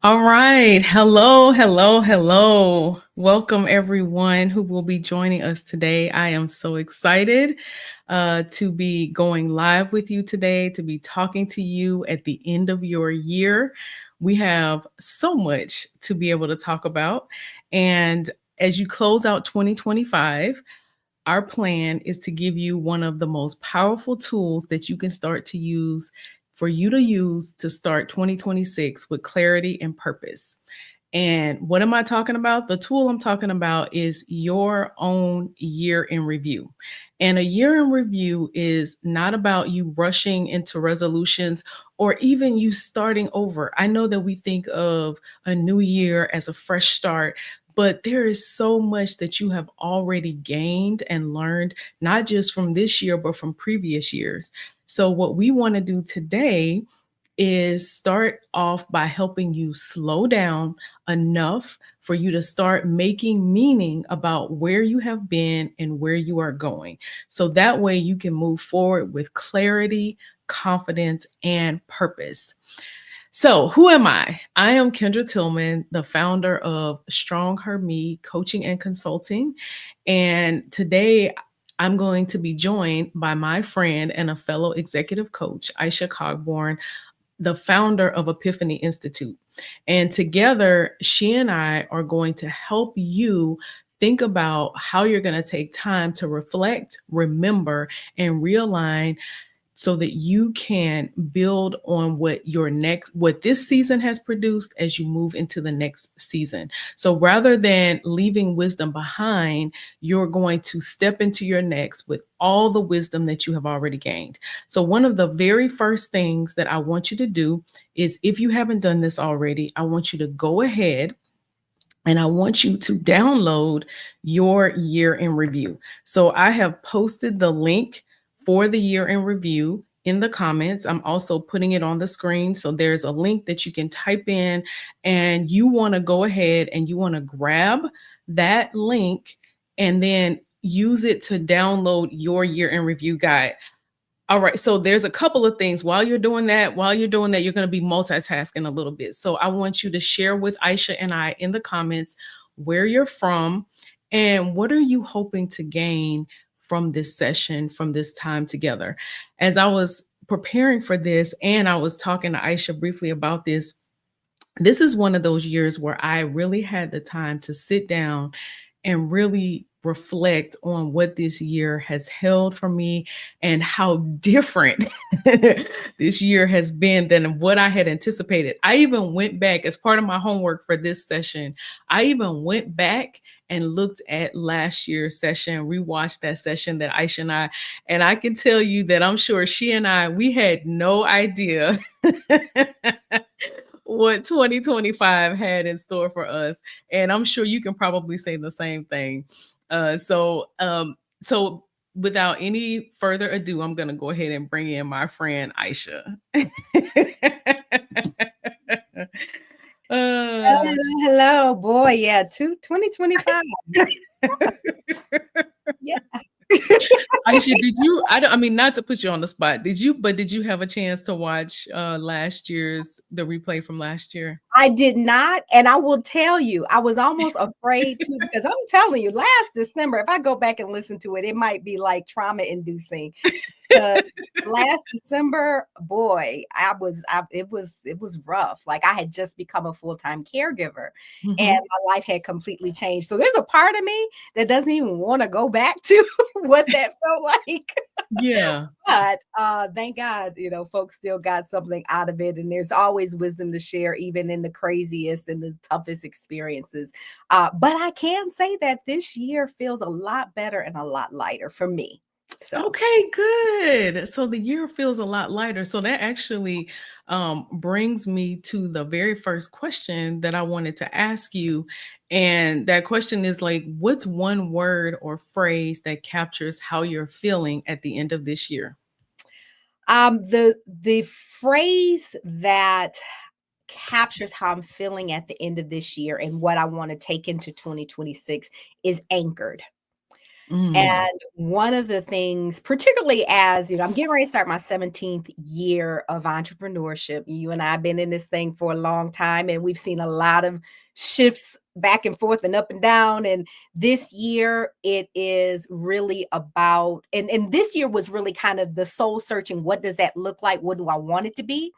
All right. Hello, hello, hello. Welcome, everyone who will be joining us today. I am so excited to be going live with you today, to be talking to you at the end of your year. We have so much to be able to talk about. And as you close out 2025, our plan is to give you one of the most powerful tools that you can start to use for you to use to start 2026 with clarity and purpose. And what am I talking about? The tool I'm talking about is your own year in review. And a year in review is not about you rushing into resolutions or even you starting over. I know that we think of a new year as a fresh start, but there is so much that you have already gained and learned, not just from this year, but from previous years. So, what we want to do today is start off by helping you slow down enough for you to start making meaning about where you have been and where you are going. So that way you can move forward with clarity, confidence, and purpose. So, who am I? I am Kendra Tillman, the founder of Strong Her Me Coaching and Consulting. And today I'm going to be joined by my friend and a fellow executive coach, Isha Cogborn, the founder of Epiphany Institute. And together, she and I are going to help you think about how you're going to take time to reflect, remember, and realign so that you can build on what this season has produced as you move into the next season. So rather than leaving wisdom behind, you're going to step into your next with all the wisdom that you have already gained. So one of the very first things that I want you to do is, if you haven't done this already, I want you to go ahead and I want you to download your year in review. So I have posted the link for the year in review in the comments. I'm also putting it on the screen. So there's a link that you can type in, and you want to go ahead and you want to grab that link and then use it to download your year in review guide. All right. So there's a couple of things while you're doing that, you're going to be multitasking a little bit. So I want you to share with Aisha and I in the comments where you're from and what are you hoping to gain from this session, from this time together. As I was preparing for this and I was talking to Aisha briefly about this is one of those years where I really had the time to sit down and really reflect on what this year has held for me and how different this year has been than what I had anticipated. I even went back as part of my homework for this session. I even went back and looked at last year's session, rewatched that session that Aisha and I can tell you that I'm sure she and we had no idea what 2025 had in store for us. And I'm sure you can probably say the same thing. So without any further ado, I'm going to go ahead and bring in my friend Aisha. uh, Hello, boy. Yeah, 2025. Yeah. Aisha, did you? I mean, not to put you on the spot. Did you have a chance to watch the replay from last year? I did not, and I will tell you, I was almost afraid to because I'm telling you, last December, if I go back and listen to it, it might be like trauma inducing. Last December, boy, it was rough. Like I had just become a full-time caregiver and Mhm. my life had completely changed. So there's a part of me that doesn't even want to go back to what that felt like. Yeah. But thank God, folks still got something out of it. And there's always wisdom to share, even in the craziest and the toughest experiences. But I can say that this year feels a lot better and a lot lighter for me. So Okay, good. So the year feels a lot lighter. So that actually brings me to the very first question that I wanted to ask you. And that question is like, what's one word or phrase that captures how you're feeling at the end of this year? the phrase that captures how I'm feeling at the end of this year and what I want to take into 2026 is anchored. Mm. And one of the things, particularly as, I'm getting ready to start my 17th year of entrepreneurship. You and I have been in this thing for a long time, and we've seen a lot of shifts back and forth and up and down. And this year, it is really about, and this year was really kind of the soul searching. What does that look like? What do I want it to be?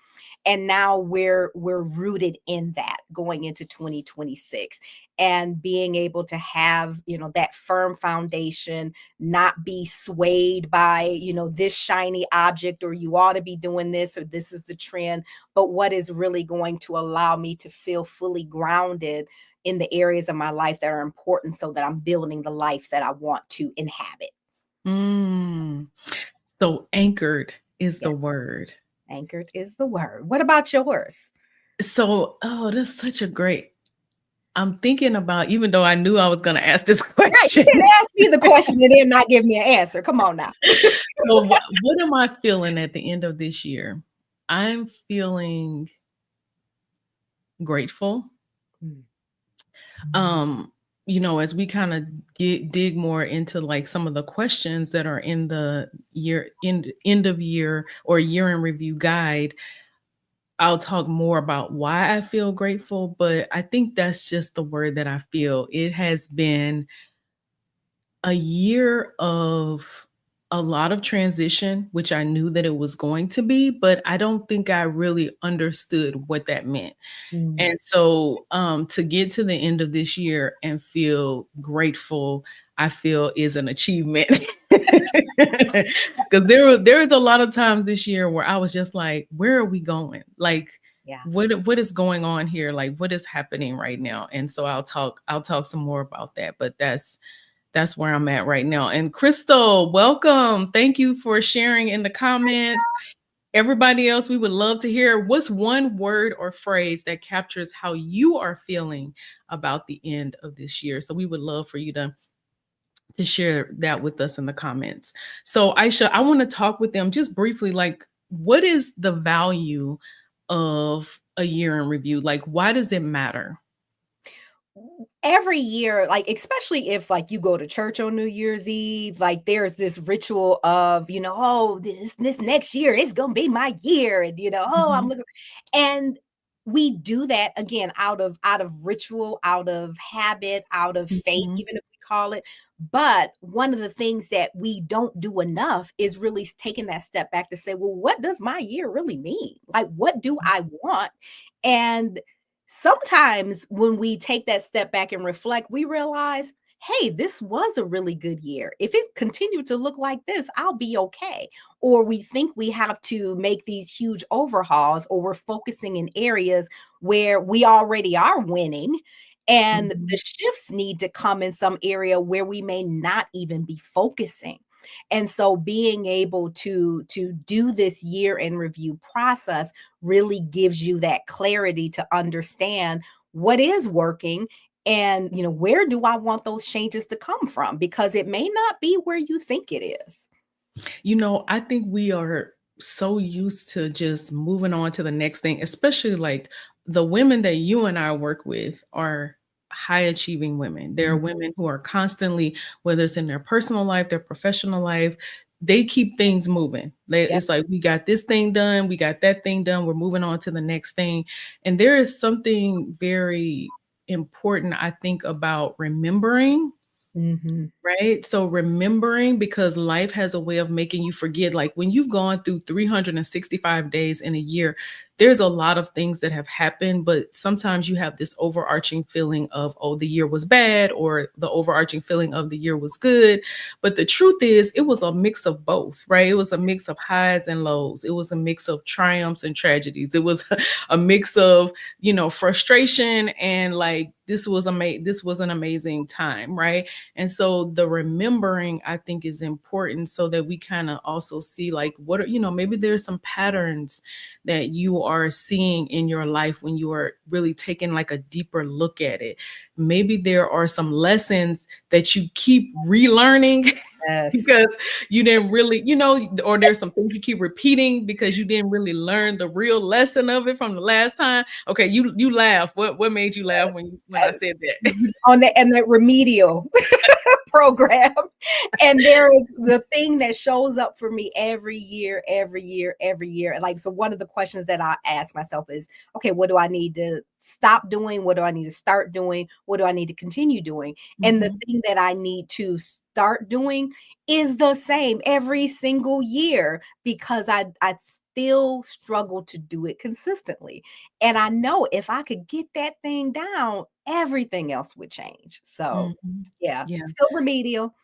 And now we're rooted in that going into 2026, and being able to have, that firm foundation, not be swayed by, this shiny object, or you ought to be doing this, or this is the trend, but what is really going to allow me to feel fully grounded in the areas of my life that are important, so that I'm building the life that I want to inhabit. Mm. So anchored is the Yes, word. anchored is the word. What about yours? So, oh, that's such a great. I'm thinking about, even though I knew I was going to ask this Right, you question. can't ask me the question and then not give me an answer. Come on now. So what am I feeling at the end of this year? I'm feeling grateful. Mm. Um, as we kind of dig more into like some of the questions that are in the end of year or year in review guide, I'll talk more about why I feel grateful, but I think that's just the word that I feel. It has been a year of a lot of transition, which I knew that it was going to be, but I don't think I really understood what that meant. Mm. And so to get to the end of this year and feel grateful, I feel is an achievement. Because there was a lot of times this year where I was just like, where are we going? Like, Yeah. what is going on here? Like, what is happening right now? And so I'll talk some more about that. But that's where I'm at right now. And Crystal, welcome. Thank you for sharing in the comments. Everybody else, we would love to hear what's one word or phrase that captures how you are feeling about the end of this year. So we would love for you to share that with us in the comments. So Aisha, I want to talk with them just briefly, like what is the value of a year in review? Like why does it matter? Every year, like, especially if, like, you go to church on New Year's Eve, like, there's this ritual of, "Oh, this next year, it's gonna be my year," and, "Oh, I'm Mhm, looking," and we do that, again, out of ritual, out of habit, out of faith, mhm, even if we call it, but one of the things that we don't do enough is really taking that step back to say, "Well, what does my year really mean? Like, what do I want?" And sometimes when we take that step back and reflect, we realize, hey, this was a really good year. If it continued to look like this, I'll be okay. Or we think we have to make these huge overhauls, or we're focusing in areas where we already are winning. And the mhm. shifts need to come in some area where we may not even be focusing. And so being able to do this year in review process really gives you that clarity to understand what is working, and where do I want those changes to come from, because it may not be where you think it is. I think we are so used to just moving on to the next thing, especially like the women that you and I work with are high achieving women. They're Mhm. women who are constantly, whether it's in their personal life, their professional life, they keep things moving. Yep. It's like, we got this thing done, we got that thing done, we're moving on to the next thing. And there is something very important, I think, about remembering. Mhm. Right? So remembering, because life has a way of making you forget. Like when you've gone through 365 days in a year, there's a lot of things that have happened, but sometimes you have this overarching feeling of, oh, the year was bad, or the overarching feeling of the year was good. But the truth is, it was a mix of both, right? It was a mix of highs and lows. It was a mix of triumphs and tragedies. It was a mix of, frustration and like, this was an amazing time, right? And so the remembering, I think, is important so that we kind of also see like what are, maybe there's some patterns that you are seeing in your life when you are really taking like a deeper look at it. Maybe there are some lessons that you keep relearning Yes. because you didn't really, or there's some things you keep repeating because you didn't really learn the real lesson of it from the last time. Okay, you laugh. What made you laugh when I Uh, said that? on the remedial program. And there is the thing that shows up for me every year, every year, every year. And like, so one of the questions that I ask myself is, okay, what do I need to stop doing? What do I need to start doing? What do I need to continue doing? And the Mhm, thing that I need to start doing is the same every single year because I still struggle to do it consistently. And I know if I could get that thing down, everything else would change. So, mhm. yeah, Yeah. still remedial.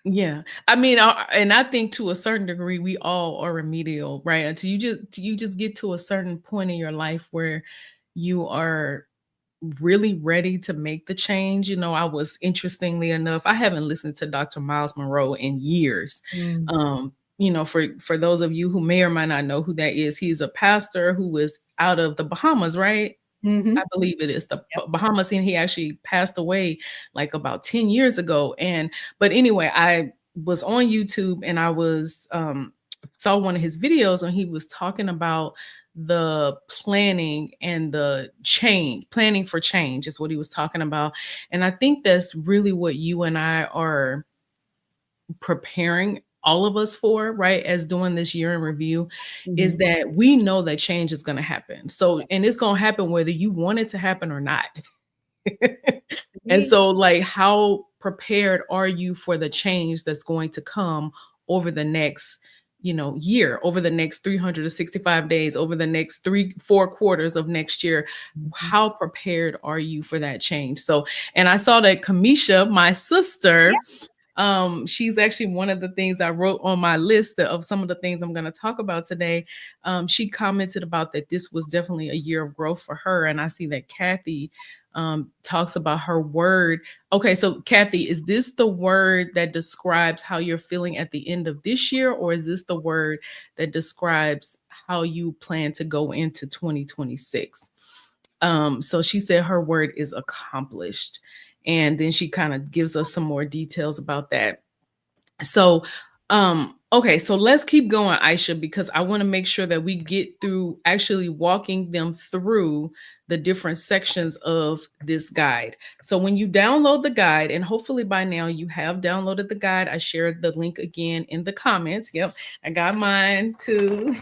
Yeah. I mean, and I think to a certain degree, we all are remedial, right? Until you just get to a certain point in your life where you are really ready to make the change. I was interestingly enough, I haven't listened to Dr. Miles Monroe in years. Mm. For those of you who may or might not know who that is, he's a pastor who is out of the Bahamas, right? I Mhm. believe it is the Yep. Bahamas, and he actually passed away like about 10 years ago. But anyway, I was on YouTube and I was saw one of his videos and he was talking about the planning and the planning for change is what he was talking about. And I think that's really what you and I are preparing all of us for, right, as doing this year in review, is Mhm. that we know that change is going to happen. So, and it's going to happen whether you want it to happen or not. And Agreed. so, like, how prepared are you for the change that's going to come over the next, year, over the next 365 days, over the next 4 quarters of next year? Mhm. How prepared are you for that change? So, and I saw that Kamisha, my sister, she's actually one of the things I wrote on my list of some of the things I'm going to talk about today. She commented about that this was definitely a year of growth for her. And I see that Kathy talks about her word. Okay, so Kathy, is this the word that describes how you're feeling at the end of this year, or is this the word that describes how you plan to go into 2026? So she said her word is accomplished. And then she kind of gives us some more details about that. So, okay, so let's keep going, Aisha, because I want to make sure that we get through actually walking them through the different sections of this guide. So when you download the guide, and hopefully by now you have downloaded the guide, I shared the link again in the comments. Yep, I got mine too.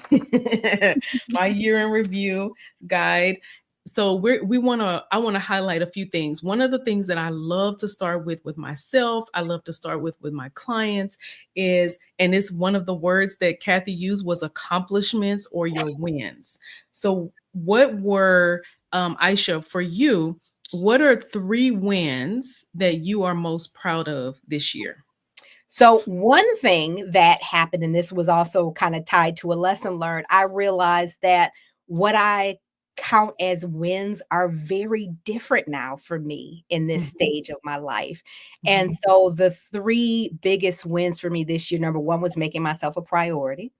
My year in review guide. So I want to highlight a few things. One of the things that I love to start with myself, I love to start with my clients is, and it's one of the words that Kathy used, was accomplishments or your wins. So what were, Aisha, for you, what are 3 wins that you are most proud of this year? So one thing that happened, and this was also kind of tied to a lesson learned, I realized that what I count as wins are very different now for me in this Mhm, stage of my life. And mhm, so the three biggest wins for me this year, number one was making myself a priority.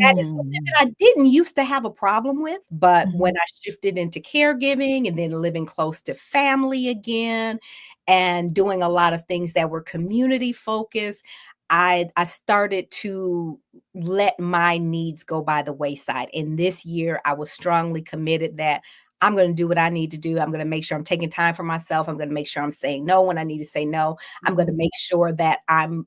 That is something mm, that I didn't used to have a problem with, but when mhm, I shifted into caregiving and then living close to family again and doing a lot of things that were community focused, I started to let my needs go by the wayside. And this year, I was strongly committed that I'm going to do what I need to do. I'm going to make sure I'm taking time for myself. I'm going to make sure I'm saying no when I need to say no. I'm going to mhm, make sure that I'm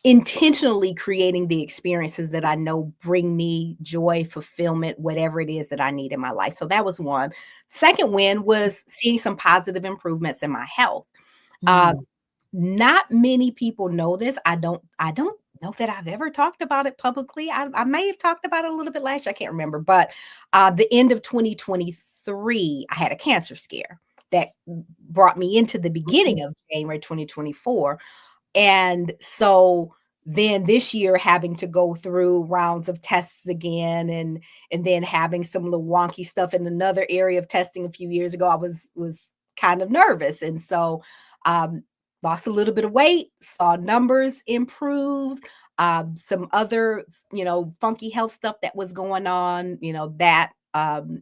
intentionally creating the experiences that I know bring me joy, fulfillment, whatever it is that I need in my life. So that was one. Second win was seeing some positive improvements in my health. Uh, mm, Not many people know this. I don't know that I've ever talked about it publicly. I may have talked about it a little bit last year. I can't remember. But the end of 2023, I had a cancer scare that brought me into the mm, beginning of January 2024. And so then this year having to go through rounds of tests again and then having some little wonky stuff in another area of testing a few years ago, I was kind of nervous. And so um lost a little bit of weight, saw numbers improve, some other, funky health stuff that was going on, that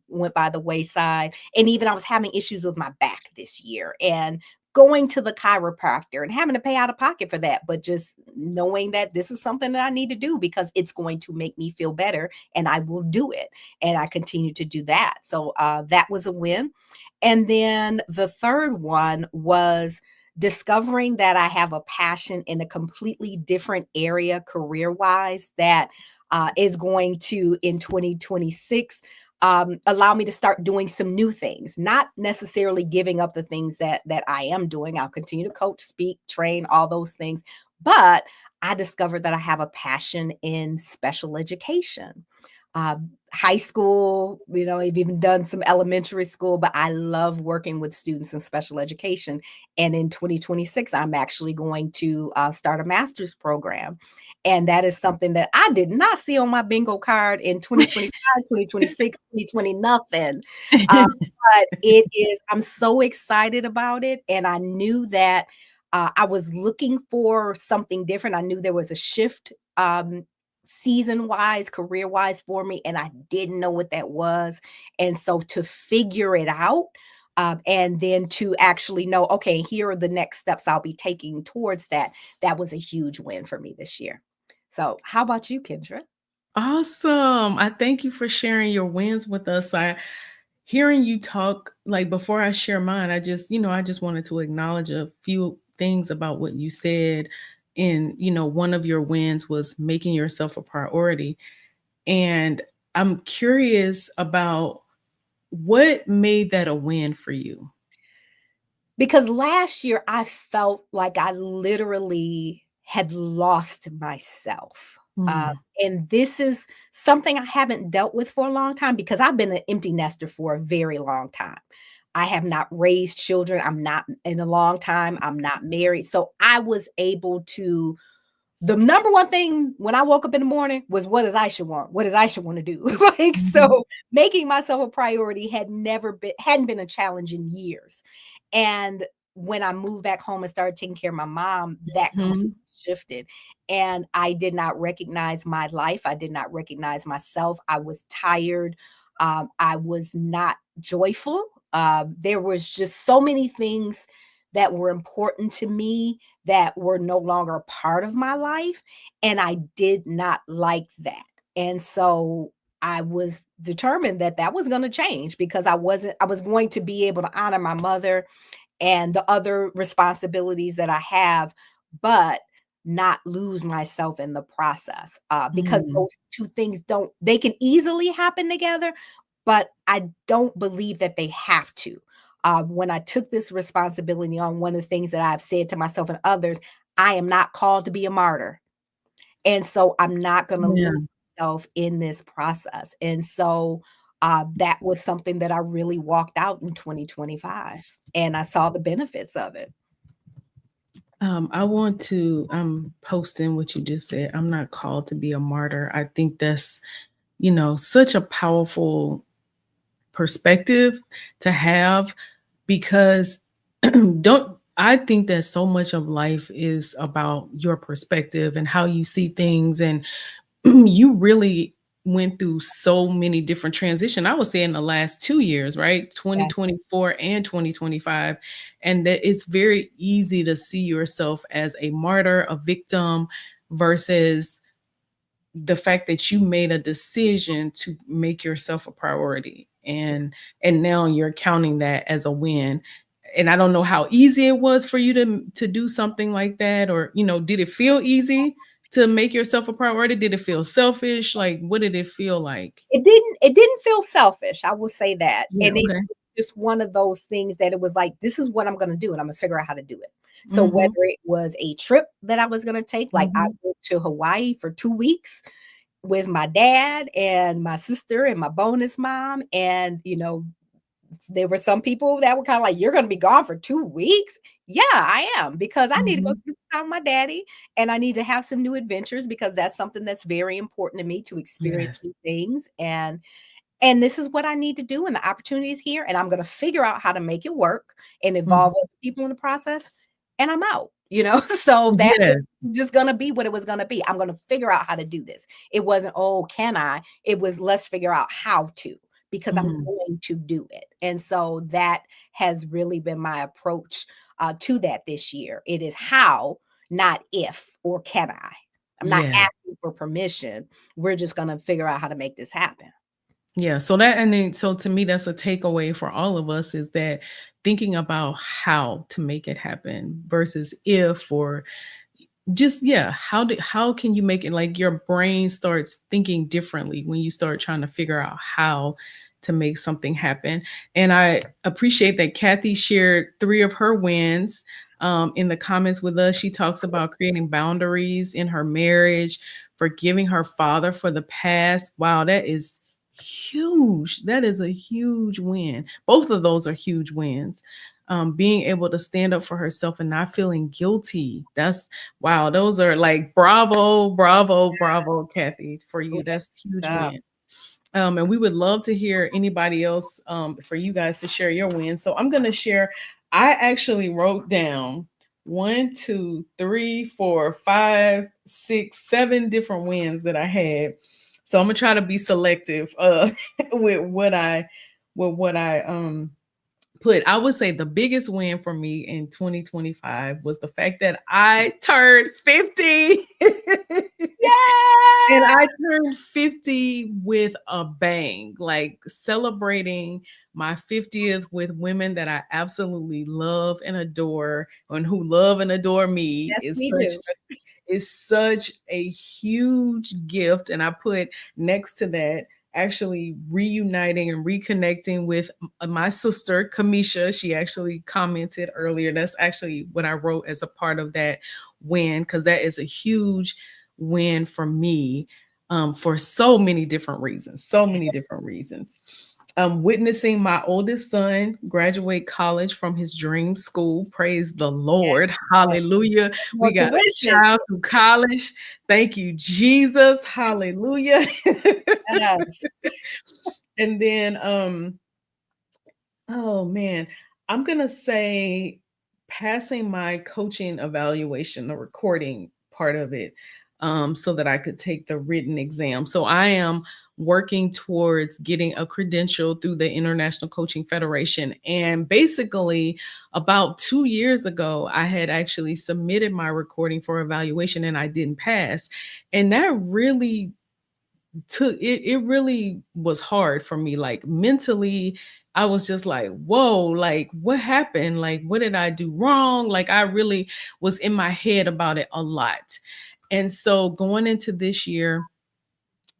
went by the wayside. And even I was having issues with my back this year. And going to the chiropractor and having to pay out of pocket for that, but just knowing that this is something that I need to do because it's going to make me feel better and I will do it. And I continue to do that. So that was a win. And then the third one was discovering that I have a passion in a completely different area career wise that is going to in 2026 allow me to start doing some new things, not necessarily giving up the things that I am doing. I'll continue to coach, speak, train, all those things. But I discovered that I have a passion in special education. High school, I've even done some elementary school, but I love working with students in special education. And in 2026, I'm actually going to start a master's program. And that is something that I did not see on my bingo card in 2025, 2026, 2020, nothing. But it is, I'm so excited about it. And I knew that I was looking for something different. I knew there was a shift season wise, career wise for me, and I didn't know what that was. And so to figure it out, and then to actually know, okay, here are the next steps I'll be taking towards that. That was a huge win for me this year. So, how about you, Kendra? Awesome. I thank you for sharing your wins with us. I hearing you talk, like before I share mine, I just wanted to acknowledge a few things about what you said. And, one of your wins was making yourself a priority. And I'm curious about what made that a win for you? Because last year I felt like I literally had lost myself. Uh, Mm, and this is something I haven't dealt with for a long time because I've been an empty nester for a very long time. I have not raised children. I'm not in a long time. I'm not married. So I was able to the number one thing when I woke up in the morning was what does Aisha want? What does Aisha want to do? Like, mhm, so making myself a priority hadn't been a challenge in years. And when I moved back home and started taking care of my mom, that completely mhm, shifted. And I did not recognize my life. I did not recognize myself. I was tired. I was not joyful. There was just so many things that were important to me that were no longer a part of my life, and I did not like that. And so I was determined that that was gonna change because I was going to be able to honor my mother and the other responsibilities that I have, but not lose myself in the process, because mhm. those 2 things don't they can easily happen together, but I don't believe that they have to. When I took this responsibility on, one of the things that I've said to myself and others, I am not called to be a martyr. And so I'm not gonna Yeah. lose myself in this process. And so that was something that I really walked out in 2025, and I saw the benefits of it. I'm posting what you just said. I'm not called to be a martyr. I think that's, such a powerful perspective to have because don't I think that so much of life is about your perspective and how you see things and you really went through so many different transition. I would say in the last 2 years, right? Yeah. 2024 and 2025, and that it's very easy to see yourself as a martyr, a victim versus the fact that you made a decision to make yourself a priority and now you're counting that as a win. And I don't know how easy it was for you to do something like that, or did it feel easy to make yourself a priority? Did it feel selfish? Like, what did it feel like? It didn't feel selfish, I will say that, Yeah, and it okay. was just one of those things that it was like, "This is what I'm gonna do, and Imma figure out how to do it." So whether Mhm, it was a trip that I was gonna take, like I mhm, went to Hawaii for 2 weeks with my dad and my sister and my bonus mom, and, there were some people that were kinda like, "You're gonna be gone for 2 weeks?" "Yeah, I am, because I need to go mhm. spend some time with my daddy, and I need to have some new adventures because that's something that's very important to me to experience Yes. new things, and this is what I need to do, and the opportunity is here, and I'm gonna figure out how to make it work and Mhm. involve other people in the process, and I'm out, you know? So that was Yeah. just gonna be what it was gonna be. I'm gonna figure out how to do this. It wasn't, "Oh, can I?" It was, "Let's figure out how to, because I'm Mhm. going to do it." And so that has really been my approach, to that this year. It is how, not if or can I. I'm not Yeah. asking for permission. We're just going to figure out how to make this happen. Yeah. So that, and then, so to me, that's a takeaway for all of us, is that thinking about how to make it happen versus if, or just, yeah, how can you make it, like your brain starts thinking differently when you start trying to figure out how to make something happen. And I appreciate that Kathy shared three of her wins in the comments with us. She talks about creating boundaries in her marriage, forgiving her father for the past. Wow, that is huge. That is a huge win. Both of those are huge wins. Being able to stand up for herself and not feeling guilty. That's, wow, those are like, bravo, bravo, bravo, Kathy, for Yeah. you. That's huge Uh, win. And we would love to hear anybody else, for you guys to share your wins. So I'm going to share. I actually wrote down 1, 2, 3, 4, 5, 6, 7 different wins that I had. So I'm gonna try to be selective with what I put. I would say the biggest win for me in 2025 was the fact that I turned 50. And yeah. I turned 50 with a bang, like celebrating my 50th with women that I absolutely love and adore, and who love and adore me, Yes, we do. is such a huge gift. And I put next to that, actually reuniting and reconnecting with my sister Kamisha. She actually commented earlier. That's actually what I wrote as a part of that win, because that is a huge win for me, for so many different reasons. So many different reasons. Witnessing my oldest son graduate college from his dream school. Praise the Lord. Yes. Hallelujah. More We got a tuition. child through college. Thank you, Jesus. Hallelujah. Yes. And then, oh man, I'm gonna say passing my coaching evaluation, the recording part of it, so that I could take the written exam. So I am working towards getting a credential through the International Coaching Federation. And basically, about 2 years ago, I had actually submitted my recording for evaluation and I didn't pass. And that really it really was hard for me, like mentally. I was just like, whoa, like what happened, like what did I do wrong? Like I really was in my head about it a lot. And so going into this year,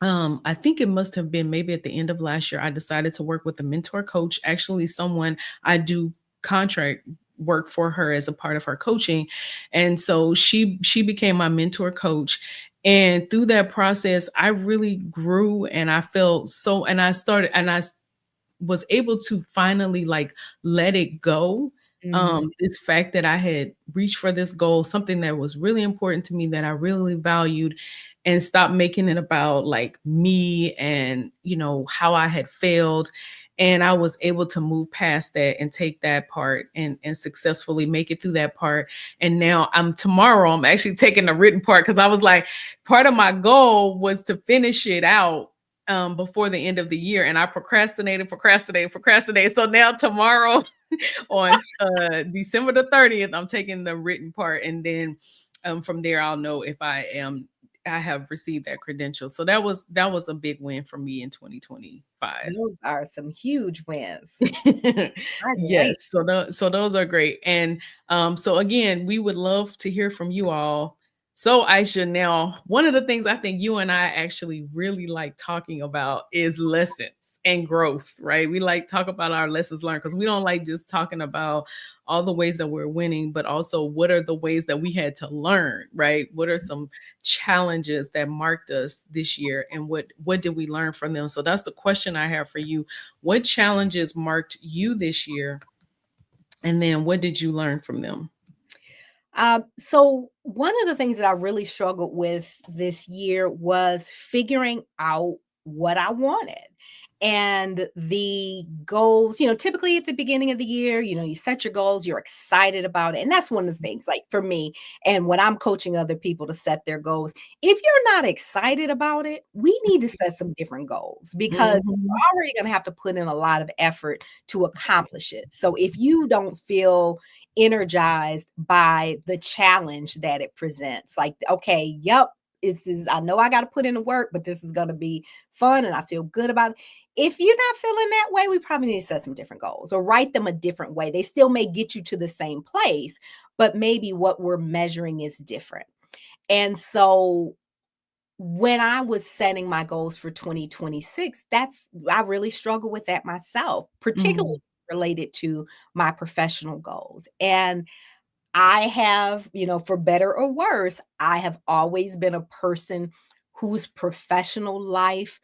I think it must have been maybe at the end of last year, I decided to work with a mentor coach, actually someone I do contract work for her as a part of her coaching. And so she became my mentor coach. And through that process, I really grew and I felt so, and I started, and I was able to finally like let it go. Mhm. This fact that I had reached for this goal, something that was really important to me, that I really valued, and stop making it about like me and how I had failed. And I was able to move past that and take that part and successfully make it through that part. And now I'm actually taking the written part, because I was like, part of my goal was to finish it out before the end of the year, and I procrastinated. So now tomorrow, on December the 30th, I'm taking the written part, and then from there I'll know if I have received that credential. So that was a big win for me in 2025. Those are some huge wins. Yes, Congratulations. so those are great. And so again, we would love to hear from you all. So Aisha, now one of the things I think you and I actually really like talking about is lessons and growth, right? We like talk about our lessons learned, because we don't like just talking about all the ways that we're winning, but also what are the ways that we had to learn, right? What are some challenges that marked us this year, and what did we learn from them? So that's the question I have for you. What challenges marked you this year? And then what did you learn from them? So one of the things that I really struggled with this year was figuring out what I wanted and the goals. Typically at the beginning of the year, you set your goals, you're excited about it. And that's one of the things, like for me, and when I'm coaching other people to set their goals, if you're not excited about it, we need to set some different goals, because Mhm. you're already going to have to put in a lot of effort to accomplish it. So if you don't feel energized by the challenge that it presents. Like, okay, yep, this is, I know I got to put in the work, but this is going to be fun and I feel good about it. If you're not feeling that way, we probably need to set some different goals or write them a different way. They still may get you to the same place, but maybe what we're measuring is different. And so when I was setting my goals for 2026, I really struggle with that myself, particularly Mm, related to my professional goals. And I have, for better or worse, I have always been a person whose professional life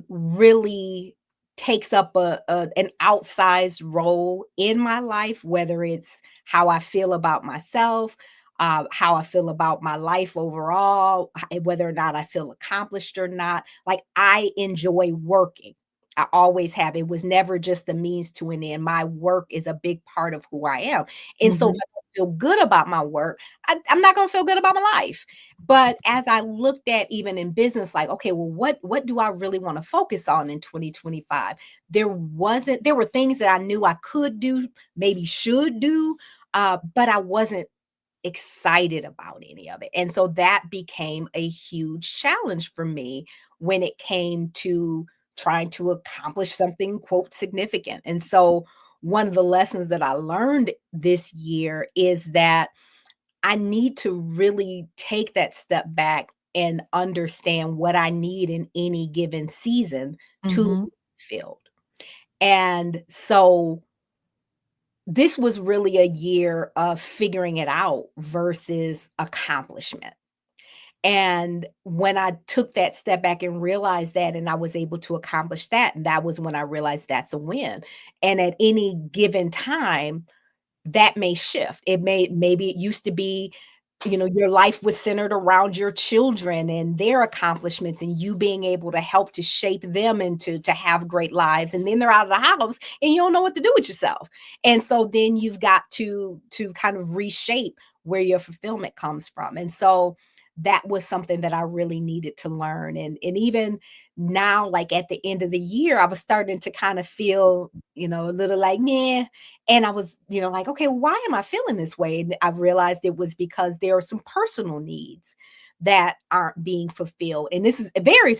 really takes up an outsized role in my life, whether it's how I feel about myself, how I feel about my life overall, whether or not I feel accomplished or not. Like, I enjoy working. I always have. It was never just a means to an end. My work is a big part of who I am. And so if mhm, I don't feel good about my work, I'm not going to feel good about my life. But as I looked at even in business, like, okay, well, what do I really want to focus on in 2025? There were things that I knew I could do, maybe should do, but I wasn't excited about any of it. And so that became a huge challenge for me when it came to trying to accomplish something, quote, significant. And so one of the lessons that I learned this year is that I need to really take that step back and understand what I need in any given season to mhm, be fulfilled. And so this was really a year of figuring it out versus accomplishment. And when I took that step back and realized that, and I was able to accomplish that, and that was when I realized that's a win. And at any given time, that may shift. Maybe it used to be, your life was centered around your children and their accomplishments and you being able to help to shape them and to have great lives. And then they're out of the house and you don't know what to do with yourself. And so then you've got to kind of reshape where your fulfillment comes from. And so that was something that I really needed to learn. And even now, like at the end of the year, I was starting to kind of feel, a little like, yeah. And I was, like, okay, why am I feeling this way? And I realized it was because there are some personal needs that aren't being fulfilled. And this is very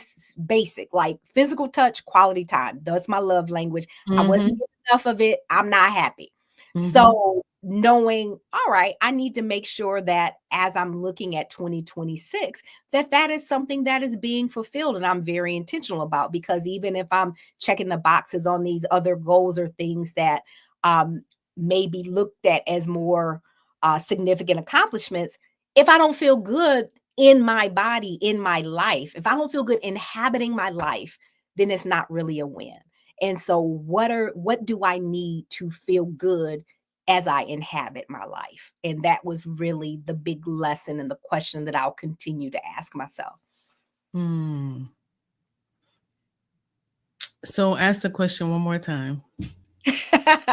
basic, like physical touch, quality time. That's my love language. I wasn't mhm, getting enough of it. I'm not happy. mhm, So knowing, all right, I need to make sure that as I'm looking at 2026, that is something that is being fulfilled and I'm very intentional about, because even if I'm checking the boxes on these other goals or things that um, may be looked at as more significant accomplishments, if I don't feel good in my body, in my life, if I don't feel good inhabiting my life, then it's not really a win. And so what do I need to feel good as I inhabit my life? And that was really the big lesson and the question that I'll continue to ask myself. mm. So ask the question one more time,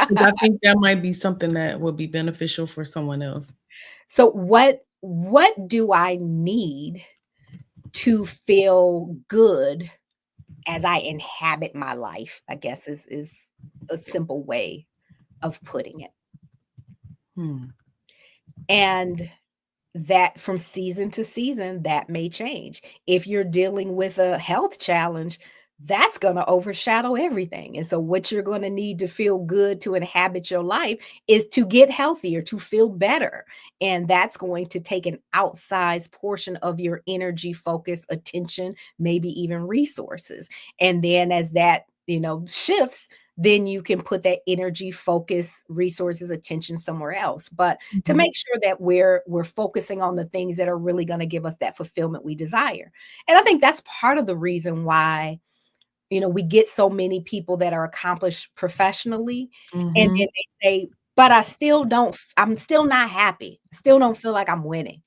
'cause I think that might be something that would be beneficial for someone else. So what do I need to feel good as I inhabit my life, I guess is a simple way of putting it. Hmm, And that from season to season, that may change. If you're dealing with a health challenge, that's going to overshadow everything. And so, what you're going to need to feel good to inhabit your life is to get healthier, to feel better. And that's going to take an outsized portion of your energy, focus, attention, maybe even resources. And then, as that, shifts, then you can put that energy, focus, resources, attention somewhere else. But to mhm, make sure that we're focusing on the things that are really going to give us that fulfillment we desire. And I think that's part of the reason why, we get so many people that are accomplished professionally and then mhm, they say, but I'm still not happy. Still don't feel like I'm winning,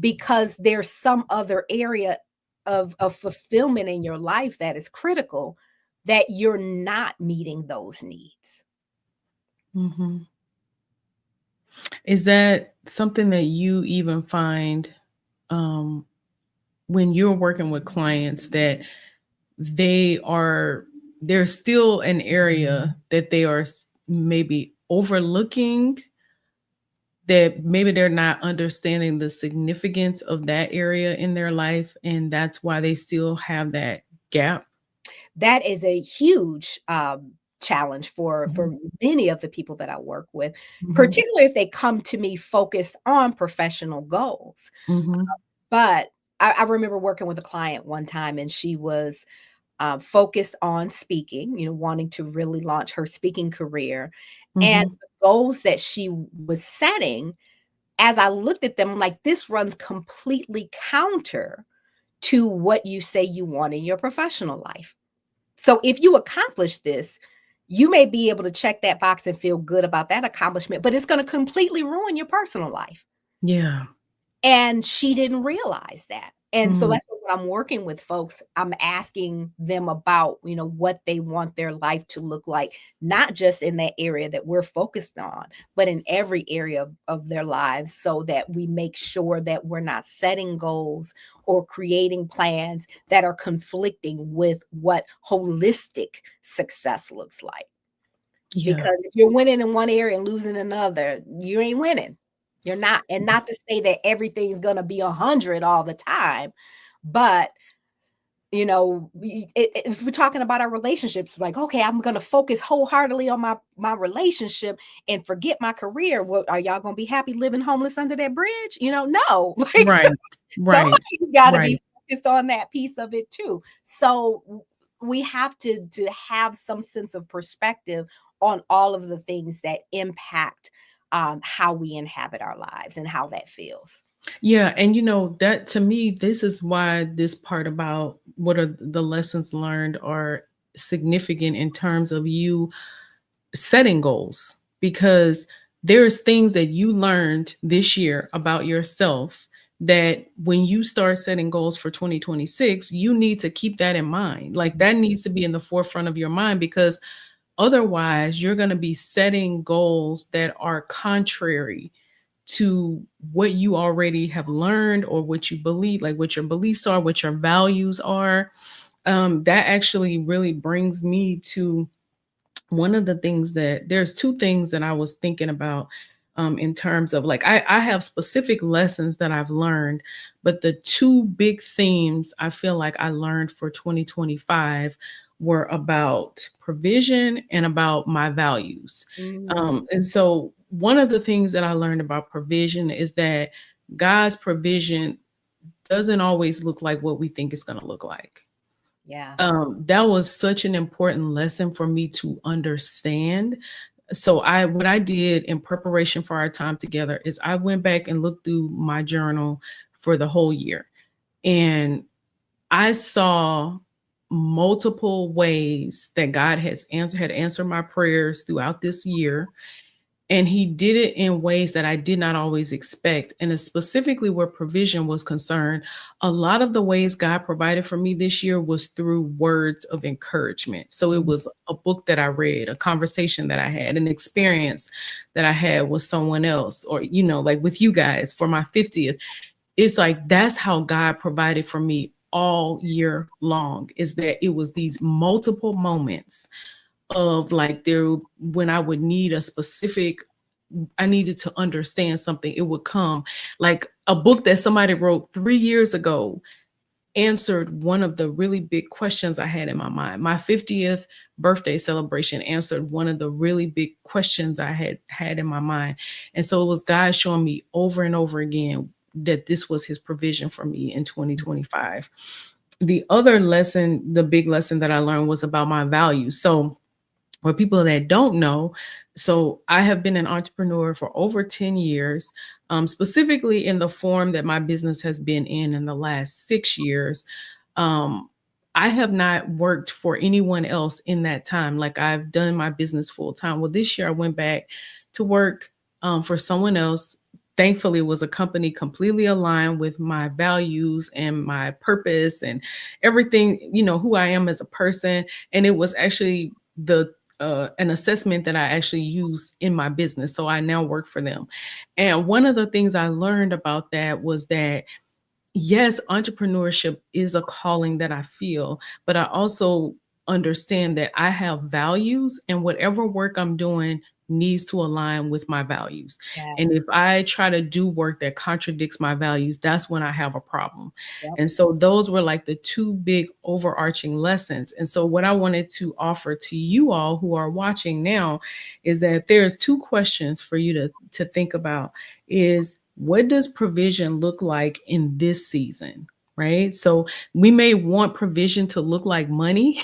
because there's some other area of fulfillment in your life that is critical that you're not meeting those needs. mhm. Is that something that you even find, um, when you're working with clients that they are there's still an area that they are maybe overlooking that maybe they're not understanding the significance of that area in their life, and that's why they still have that gap. That is a huge challenge for Mhm. many of the people that I work with, Mhm. particularly if they come to me focused on professional goals. Mhm. But I remember working with a client one time, and she was focused on speaking, wanting to really launch her speaking career. And Mhm. the goals that she was setting, as I looked at them, I'm like, this runs completely counter to what you say you want in your professional life. So if you accomplish this, you may be able to check that box and feel good about that accomplishment, but it's going to completely ruin your personal life. Yeah. And she didn't realize that. And so Mm. that's what I'm working with folks. I'm asking them about, what they want their life to look like, not just in that area that we're focused on, but in every area of their lives, so that we make sure that we're not setting goals or creating plans that are conflicting with what holistic success looks like. Yeah. Because if you're winning in one area and losing another, you ain't winning. You're not. And not to say that everything's gonna be 100 all the time, but if we're talking about our relationships, it's like, okay, I'm gonna focus wholeheartedly on my relationship and forget my career. What, are y'all gonna be happy living homeless under that bridge? No. Like, Right. Right. somebody's got to be Right. focused on that piece of it too. So we have to have some sense of perspective on all of the things that impact how we inhabit our lives and how that feels. Yeah, and that to me, this is why this part about what are the lessons learned are significant in terms of you setting goals, because there's things that you learned this year about yourself that when you start setting goals for 2026, you need to keep that in mind. Like that needs to be in the forefront of your mind, because otherwise you're going to be setting goals that are contrary to what you already have learned or what you believe, like what your beliefs are, what your values are. That actually really brings me to one of the things that there's two things that I was thinking about, in terms of like I have specific lessons that I've learned, but the two big themes I feel like I learned for 2025 were about provision and about my values. Mm, And so one of the things that I learned about provision is that God's provision doesn't always look like what we think it's going to look like. yeah. That was such an important lesson for me to understand. So what I did in preparation for our time together is I went back and looked through my journal for the whole year. And I saw multiple ways that God had answered my prayers throughout this year, and he did it in ways that I did not always expect. And specifically where provision was concerned, a lot of the ways God provided for me this year was through words of encouragement. So it Mm, was a book that I read, a conversation that I had, an experience that I had with someone else, or, like with you guys for my 50th. It's like that's how God provided for me all year long, is that it was these multiple moments of like there when I would need a specific, I needed to understand something, it would come. Like a book that somebody wrote 3 years ago answered one of the really big questions I had in my mind. My 50th birthday celebration answered one of the really big questions I had in my mind. And so it was God showing me over and over again that this was his provision for me in 2025. The other lesson, the big lesson that I learned was about my values. So for people that don't know, so I have been an entrepreneur for over 10 years, specifically in the form that my business has been in the last 6 years. Um, I have not worked for anyone else in that time. Like I've done my business full time. Well, this year I went back to work for someone else. Thankfully, it was a company completely aligned with my values and my purpose and everything, who I am as a person. And it was actually the an assessment that I actually use in my business. So I now work for them. And one of the things I learned about that was that, yes, entrepreneurship is a calling that I feel, but I also understand that I have values, and whatever work I'm doing needs to align with my values. And if Yes. I try to do work that contradicts my values, that's when I have a problem. Yep. And so those were like the two big overarching lessons. And so what I wanted to offer to you all who are watching now is that there's two questions for you to think about is what does provision look like in this season? Right. So we may want provision to look like money,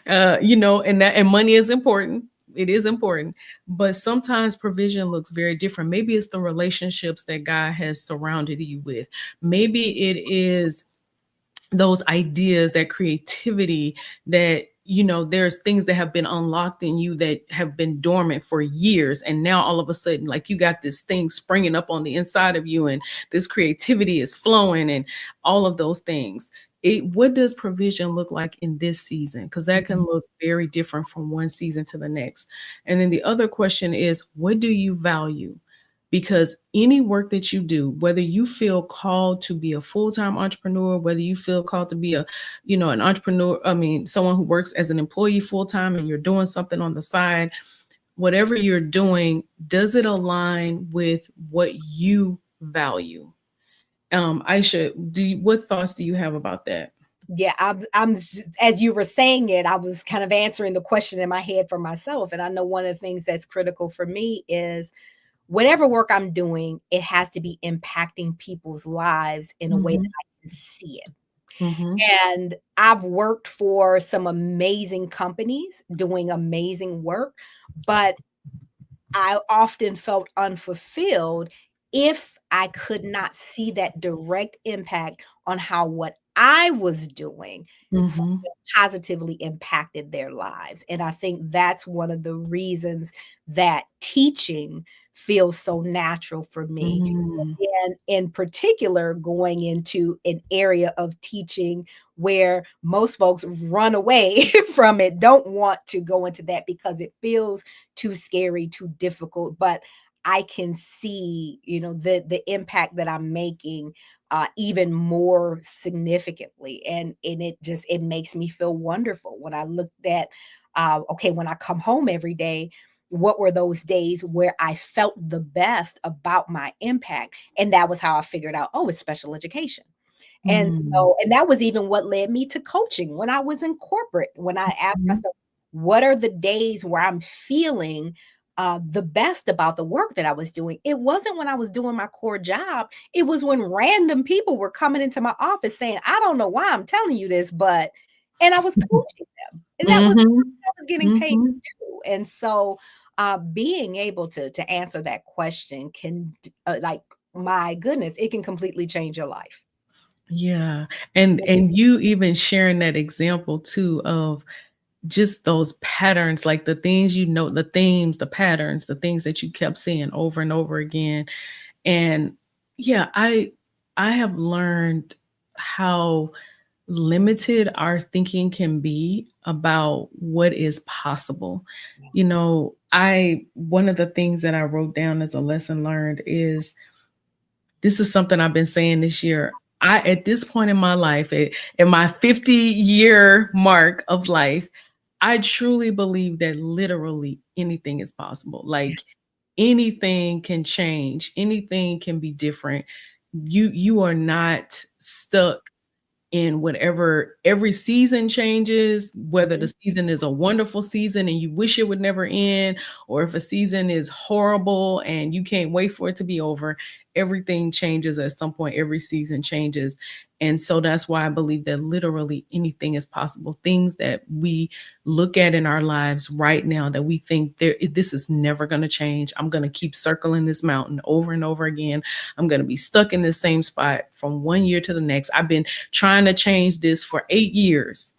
and money is important. It is important, but sometimes provision looks very different. Maybe it's the relationships that God has surrounded you with. Maybe it is those ideas, that creativity, that there's things that have been unlocked in you that have been dormant for years, and now all of a sudden, like, you got this thing springing up on the inside of you, and this creativity is flowing, and all of those things. What does provision look like in this season? Because that can Mhm. look very different from one season to the next. And then the other question is, what do you value? Because any work that you do, whether you feel called to be a full-time entrepreneur, whether you feel called to be an entrepreneur, I mean, someone who works as an employee full-time and you're doing something on the side, whatever you're doing, does it align with what you value? Aisha, what thoughts do you have about that? Yeah, as you were saying it, I was kind of answering the question in my head for myself. And I know one of the things that's critical for me is whatever work I'm doing, it has to be impacting people's lives in a way that Mhm, I can see it. mhm, And I've worked for some amazing companies doing amazing work, but I often felt unfulfilled if I could not see that direct impact on how what I was doing mhm, positively impacted their lives. And I think that's one of the reasons that teaching feels so natural for me. mhm, And in particular, going into an area of teaching where most folks run away from it, don't want to go into that because it feels too scary, too difficult. But I can see, the impact that I'm making even more significantly, and it makes me feel wonderful when I looked at okay, when I come home every day, what were those days where I felt the best about my impact? And that was how I figured out, oh, it's special education. And mhm, so, and that was even what led me to coaching when I was in corporate. When I asked mhm, myself, what are the days where I'm feeling the best about the work that I was doing? It wasn't when I was doing my core job. It was when random people were coming into my office saying, I don't know why I'm telling you this, but, and I was coaching them. And that was, mhm, I was getting paid mhm. to do. And so, being able to answer that question can, like, my goodness, it can completely change your life. Yeah, and you even sharing that example too of just those patterns, like the things, the themes, the patterns, the things that you kept seeing over and over again. And yeah, I have learned how limited our thinking can be about what is possible. I one of the things that I wrote down as a lesson learned is this is something I've been saying this year. At this point in my life, at my 50-year mark of life, I truly believe that literally anything is possible. Like, anything can change, anything can be different. You are not stuck in whatever. Every season changes, whether the Mhm. season is a wonderful season and you wish it would never end, or if a season is horrible and you can't wait for it to be over. Everything changes at some point. Every season changes. And so that's why I believe that literally anything is possible. Things that we look at in our lives right now that we think this is never going to change. I'm going to keep circling this mountain over and over again. I'm going to be stuck in this same spot from one year to the next. I've been trying to change this for 8 years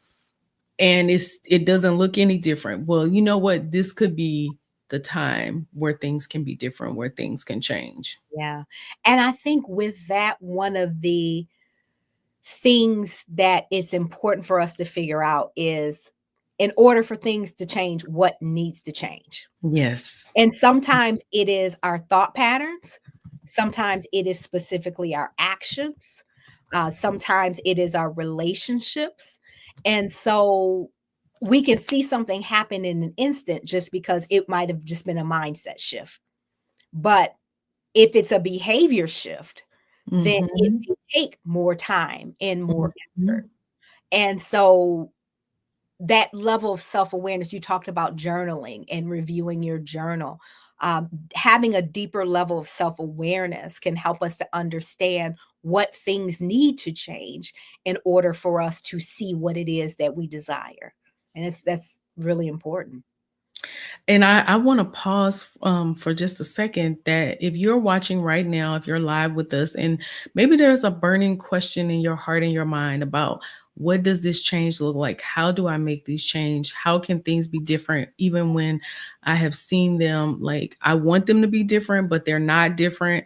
and it doesn't look any different. Well, you know what? This could be the time where things can be different, where things can change. Yeah. And I think with that, one of the things that it's important for us to figure out is in order for things to change, what needs to change. Yes. And sometimes it is our thought patterns, sometimes it is specifically our actions, sometimes it is our relationships. And so we can see something happen in an instant just because it might have just been a mindset shift. But if it's a behavior shift, then it Mhm. may take more time and more effort. Mhm. And so that level of self-awareness, you talked about journaling and reviewing your journal. Having a deeper level of self-awareness can help us to understand what things need to change in order for us to see what it is that we desire. And that's really important. And I want to pause for just a second that if you're watching right now, if you're live with us, and maybe there's a burning question in your heart and your mind about what does this change look like? How do I make these change? How can things be different? Even when I have seen them, like I want them to be different, but they're not different.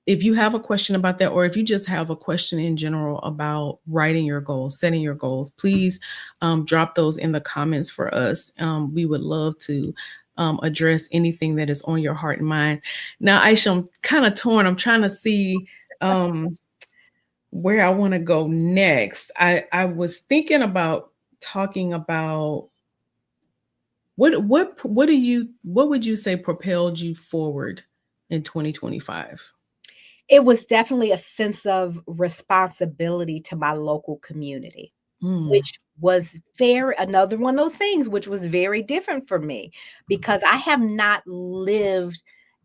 If you have a question about that, or if you just have a question in general about writing your goals, setting your goals, please drop those in the comments for us. We would love to address anything that is on your heart and mind. Now, Aisha, I'm kind of torn. I'm trying to see um, where I want to go next. I was thinking about talking about what would you say propelled you forward in 2025? It was definitely a sense of responsibility to my local community, Mm. which was very another one of those things which was very different for me because I have not lived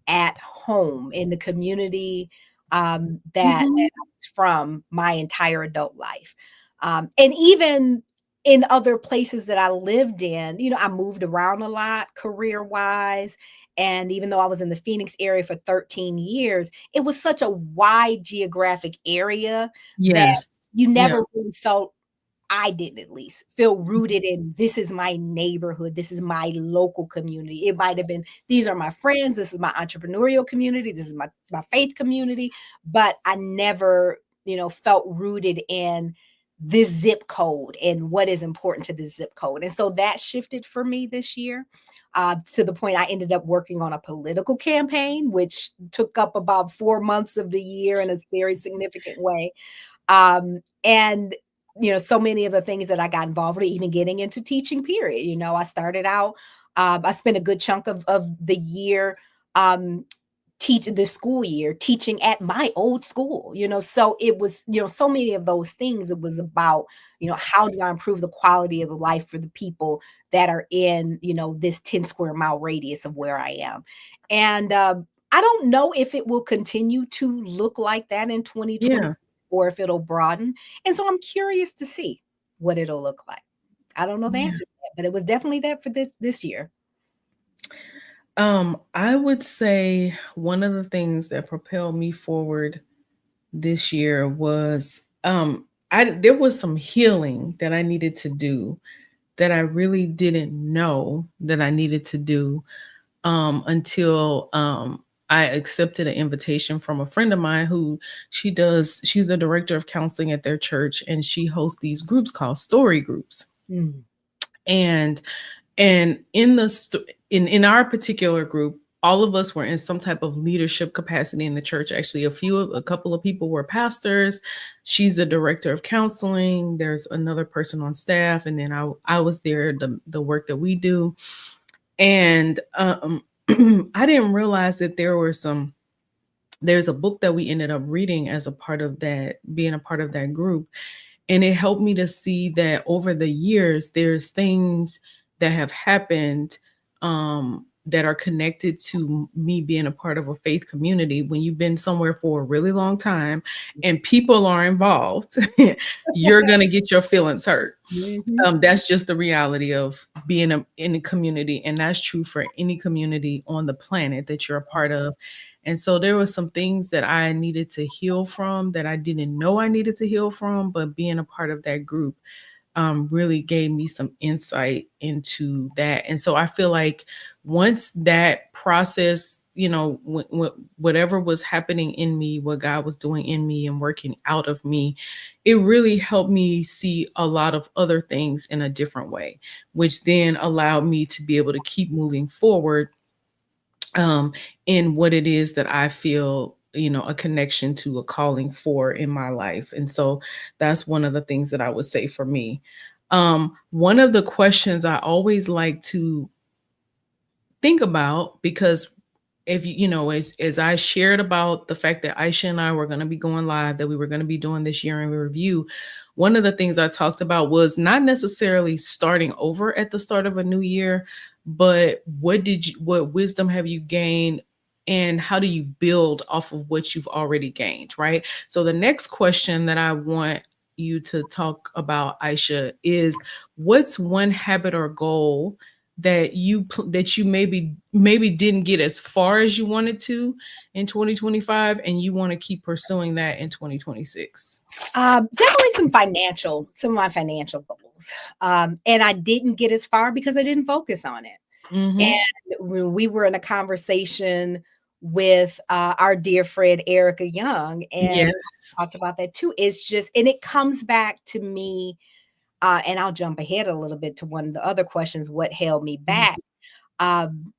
at home in the community, that Mhm. I was from my entire adult life. And even in other places that I lived in, I moved around a lot career-wise, and even though I was in the Phoenix area for 13 years, it was such a wide geographic area that Yes. you Yeah. never really felt I didn't at least feel rooted in this is my neighborhood, this is my local community. It might have been these are my friends, this is my entrepreneurial community, this is my faith community, but I never, felt rooted in this zip code and what is important to this zip code. And so that shifted for me this year. To the point I ended up working on a political campaign, which took up about 4 months of the year in a very significant way. And so many of the things that I got involved with, even getting into teaching, period. I started out, I spent a good chunk of the year um teaching the school year, teaching at my old school, so it was, so many of those things. It was about, how do I improve the quality of life for the people that are in, this 10 square mile radius of where I am. And I don't know if it will continue to look like that in Yeah. 2026 or if it'll broaden. And so I'm curious to see what it'll look like. I don't know the Yeah. answer to that, but it was definitely that for this year. I would say one of the things that propelled me forward this year was I there was some healing that I needed to do that I really didn't know that I needed to do until I accepted an invitation from a friend of mine who she's the director of counseling at their church, and she hosts these groups called story groups. Mm. And And in in our particular group, all of us were in some type of leadership capacity in the church. Actually, a couple of people were pastors. She's the director of counseling. There's another person on staff, and then I was there, the work that we do. And I didn't realize that there's a book that we ended up reading as a part of that, being a part of that group, and it helped me to see that over the years, there's things that have happened that are connected to me being a part of a faith community. When you've been somewhere for a really long time and people are involved, you're going to get your feelings hurt. Mhm. That's just the reality of being in a community, and that's true for any community on the planet that you're a part of. And so there were some things that I needed to heal from that I didn't know I needed to heal from, but being a part of that group really gave me some insight into that. And so I feel like once that process, whatever was happening in me, what God was doing in me and working out of me, it really helped me see a lot of other things in a different way, which then allowed me to be able to keep moving forward um, in what it is that I feel, a connection to, a calling for in my life. And so that's one of the things that I would say for me. One of the questions I always like to think about, because if you know, as I shared about the fact that Aisha and I were going to be going live, that we were going to be doing this year in review, one of the things I talked about was not necessarily starting over at the start of a new year, but what wisdom have you gained, and how do you build off of what you've already gained, right? So the next question that I want you to talk about, Aisha, is what's one habit or goal that that you maybe didn't get as far as you wanted to in 2025, and you want to keep pursuing that in 2026? Definitely some of my financial goals. And I didn't get as far because I didn't focus on it. Mm-hmm. And when we were in a conversation with our dear friend Erica Young, and Yes. talked about that too. It's just, and it comes back to me, and I'll jump ahead a little bit to one of the other questions, what held me back? Um,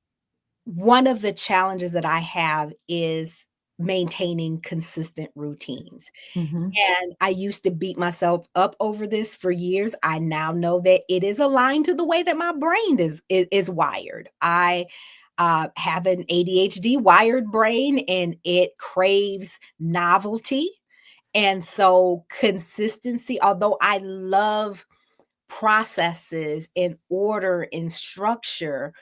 One of the challenges that I have is maintaining consistent routines. Mm-hmm. And I used to beat myself up over this for years. I now know that it is aligned to the way that my brain is wired. I have an ADHD wired brain, and it craves novelty. And so consistency, although I love processes and order and structure,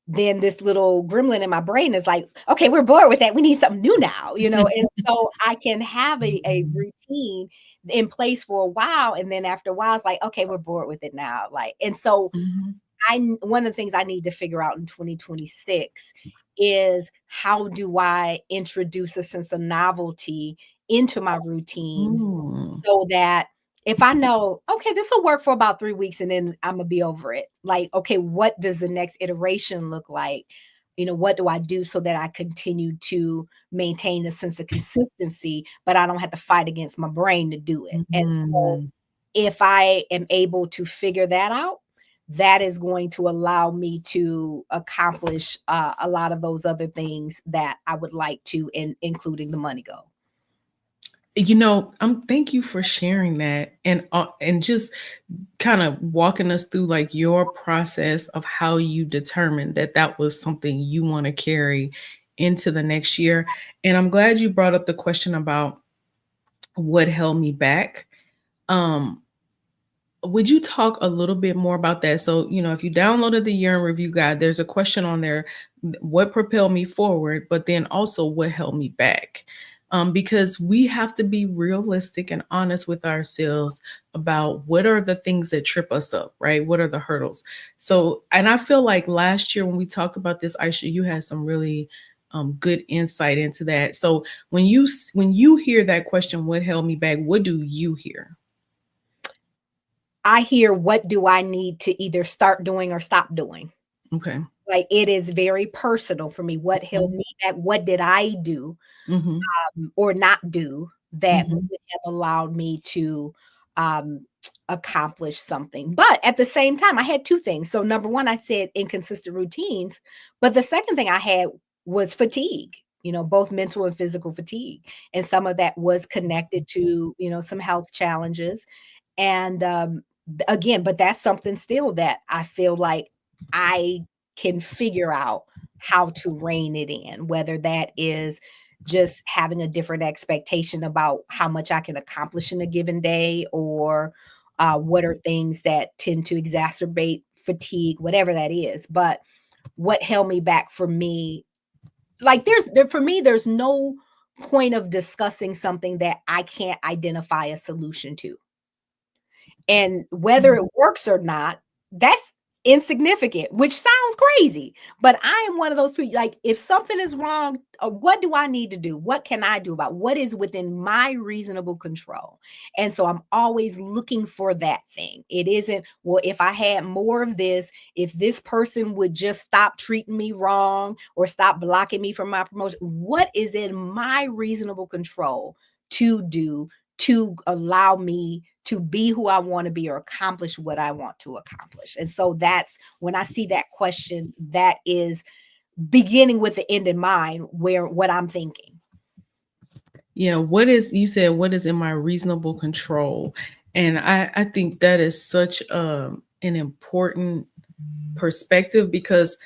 then this little gremlin in my brain is like, okay, we're bored with that. We need something new now, you know? And so I can have a routine in place for a while. And then after a while, it's like, okay, we're bored with it now. Like, and so Mm-hmm. one of the things I need to figure out in 2026 is how do I introduce a sense of novelty into my routines Mm-hmm. so that if I know, okay, this will work for about 3 weeks and then I'm gonna be over it. Like, okay, what does the next iteration look like? You know, what do I do so that I continue to maintain a sense of consistency, but I don't have to fight against my brain to do it. And so Mm-hmm. if I am able to figure that out, that is going to allow me to accomplish a lot of those other things that I would like to, including the money goal. Thank you for sharing that, and just kind of walking us through like your process of how you determined that that was something you want to carry into the next year. And I'm glad you brought up the question about what held me back. Um, would you talk a little bit more about that? So, if you downloaded the year in review guide, there's a question on there: what propelled me forward, but then also what held me back? Because we have to be realistic and honest with ourselves about what are the things that trip us up, right? What are the hurdles? So, and I feel like last year when we talked about this, Aisha, you had some really good insight into that. So, when you hear that question, what held me back? What do you hear? I hear, what do I need to either start doing or stop doing? Okay. Like, it is very personal for me. What held me back? What did I do Mhm. or not do that Mhm. would have allowed me to um, accomplish something? But at the same time, I had two things. So, number one, I said inconsistent routines. But the second thing I had was fatigue, both mental and physical fatigue. And some of that was connected to, some health challenges. And again, but that's something still that I feel like I can figure out how to rein it in, whether that is just having a different expectation about how much I can accomplish in a given day, or what are things that tend to exacerbate fatigue, whatever that is. But what held me back for me, like for me, there's no point of discussing something that I can't identify a solution to. And whether it Mhm. works or not, that's insignificant, which sounds crazy. But I am one of those people, like, if something is wrong, what do I need to do? What can I do about what is within my reasonable control? And so I'm always looking for that thing. It isn't, well, if I had more of this, if this person would just stop treating me wrong or stop blocking me from my promotion, what is in my reasonable control to do to allow me to be who I want to be or accomplish what I want to accomplish. And so that's when I see that question, that is beginning with the end in mind, where what I'm thinking. Yeah, what is you said what is in my reasonable control? And I think that is such an important perspective, because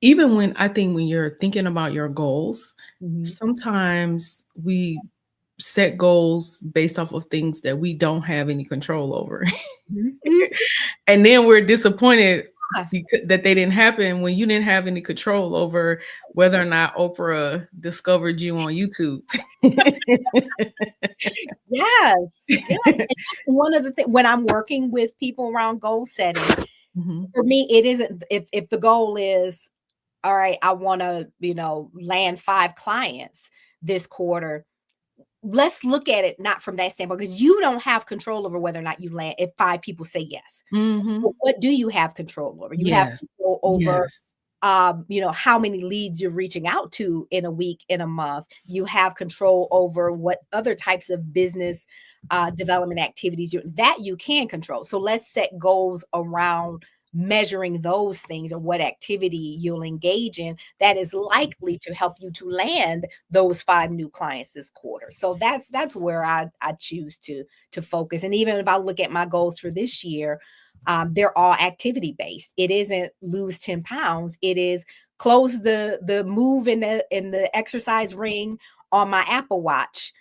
even when I think when you're thinking about your goals, Mhm. sometimes we set goals based off of things that we don't have any control over. Mhm. Mhm. And then we're disappointed Yeah. because that they didn't happen when you didn't have any control over whether or not Oprah discovered you on YouTube. Yes, yes, and that's one of the things when I'm working with people around goal setting, Mhm. for me, it isn't if the goal is, "All right, I wanna, land 5 clients this quarter." Let's look at it not from that standpoint, because you don't have control over whether or not you land if 5 people say yes. But Mhm. what do you have control over? You have Yes. control over, Yes. how many leads you're reaching out to in a week, in a month. You have control over what other types of business development activities you can control. So let's set goals around measuring those things, or what activity you'll engage in that is likely to help you to land those 5 new clients this quarter. So that's where I choose to focus. And even if I look at my goals for this year, they're all activity based. It isn't lose 10 pounds. It is close the move in the exercise ring on my Apple Watch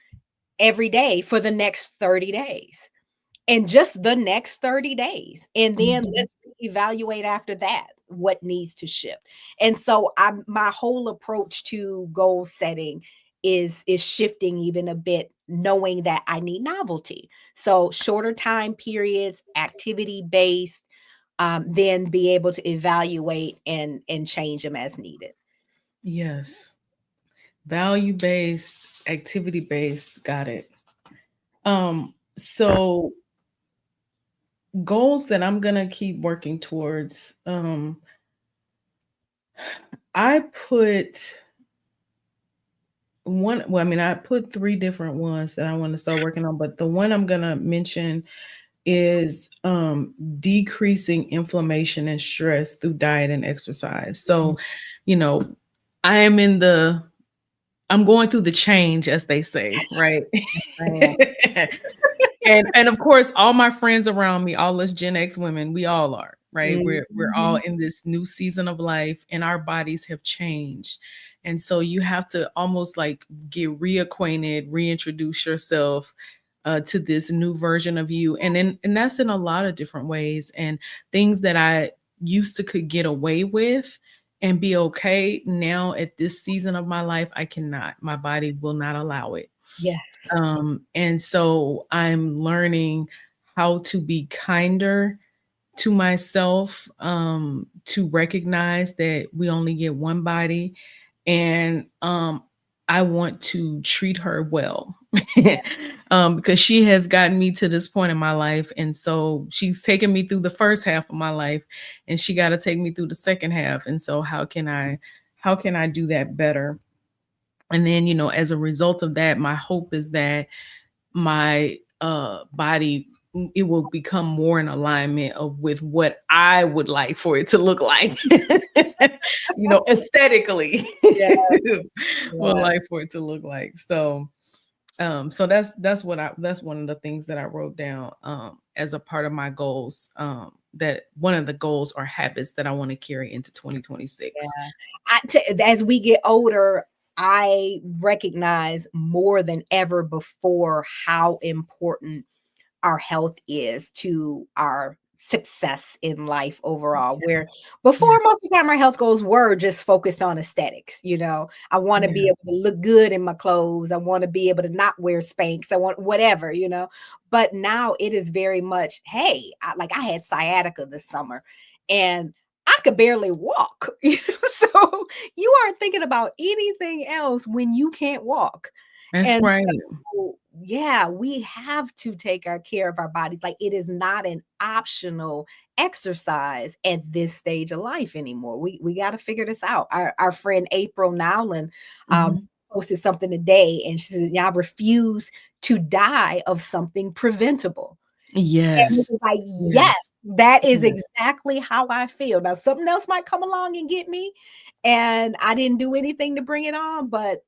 every day for the next 30 days. And just the next 30 days. And then Mhm. let's evaluate after that what needs to shift. And so my whole approach to goal setting is shifting even a bit, knowing that I need novelty. So shorter time periods, activity based, then be able to evaluate and change them as needed. Yes. Value based, activity based. Got it. So goals that I'm gonna keep working towards. I put one. Well, I mean, I put three different ones that I want to start working on, but the one I'm gonna mention is decreasing inflammation and stress through diet and exercise. So, you know, I am in the I'm going through the change, as they say, right? Man. And of course, all my friends around me, all us Gen X women, we all are, right? We're all Mhm. in this new season of life, and our bodies have changed. And so you have to almost like get reacquainted, reintroduce yourself to this new version of you. And that's in a lot of different ways. And things that I used to could get away with and be okay, now at this season of my life, I cannot. My body will not allow it. Yes. And so I'm learning how to be kinder to myself, to recognize that we only get one body, and I want to treat her well. Because she has gotten me to this point in my life, and so she's taken me through the first half of my life, and she got to take me through the second half. And so how can I do that better? And then, as a result of that, my hope is that my body, it will become more in alignment with what I would like for it to look like. Aesthetically. Yeah. Would Yeah. like for it to look like. So that's one of the things that I wrote down as a part of my goals, that one of the goals or habits that I want to carry into 2026. Yeah. As we get older, I recognize more than ever before how important our health is to our success in life overall. Where Yeah. before, most of the time, our health goals were just focused on aesthetics. I want to be Yeah. able to look good in my clothes. I want to be able to not wear Spanx. I want whatever. But now it is very much, hey, like I had sciatica this summer, and I could barely walk. So you aren't thinking about anything else when you can't walk. That's And right. so, yeah, we have to take our care of our bodies. Like, it is not an optional exercise at this stage of life anymore. We got to figure this out. Our friend April Nowlin Mhm. posted something today, and she says, "Yeah, I refuse to die of something preventable." And it Yes. was like, yes, Yes. that is Yes. exactly how I feel. Now, something else might come along and get me, and I didn't do anything to bring it on, but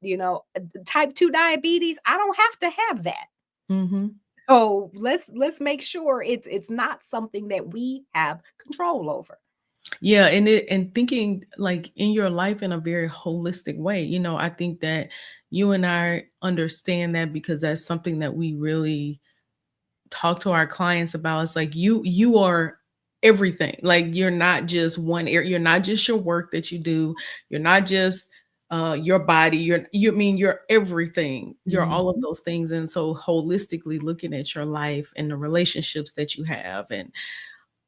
type 2 diabetes, I don't have to have that. Mhm. So let's make sure it's not something that we have control over. Yeah, and thinking like in your life in a very holistic way. I think that you and I understand that because that's something that we really talk to our clients about. It's like you are everything. Like you're not just one area, you're not just your work that you do, you're not just your body, you're everything. You're all of Mhm. those things. And so holistically looking at your life and the relationships that you have and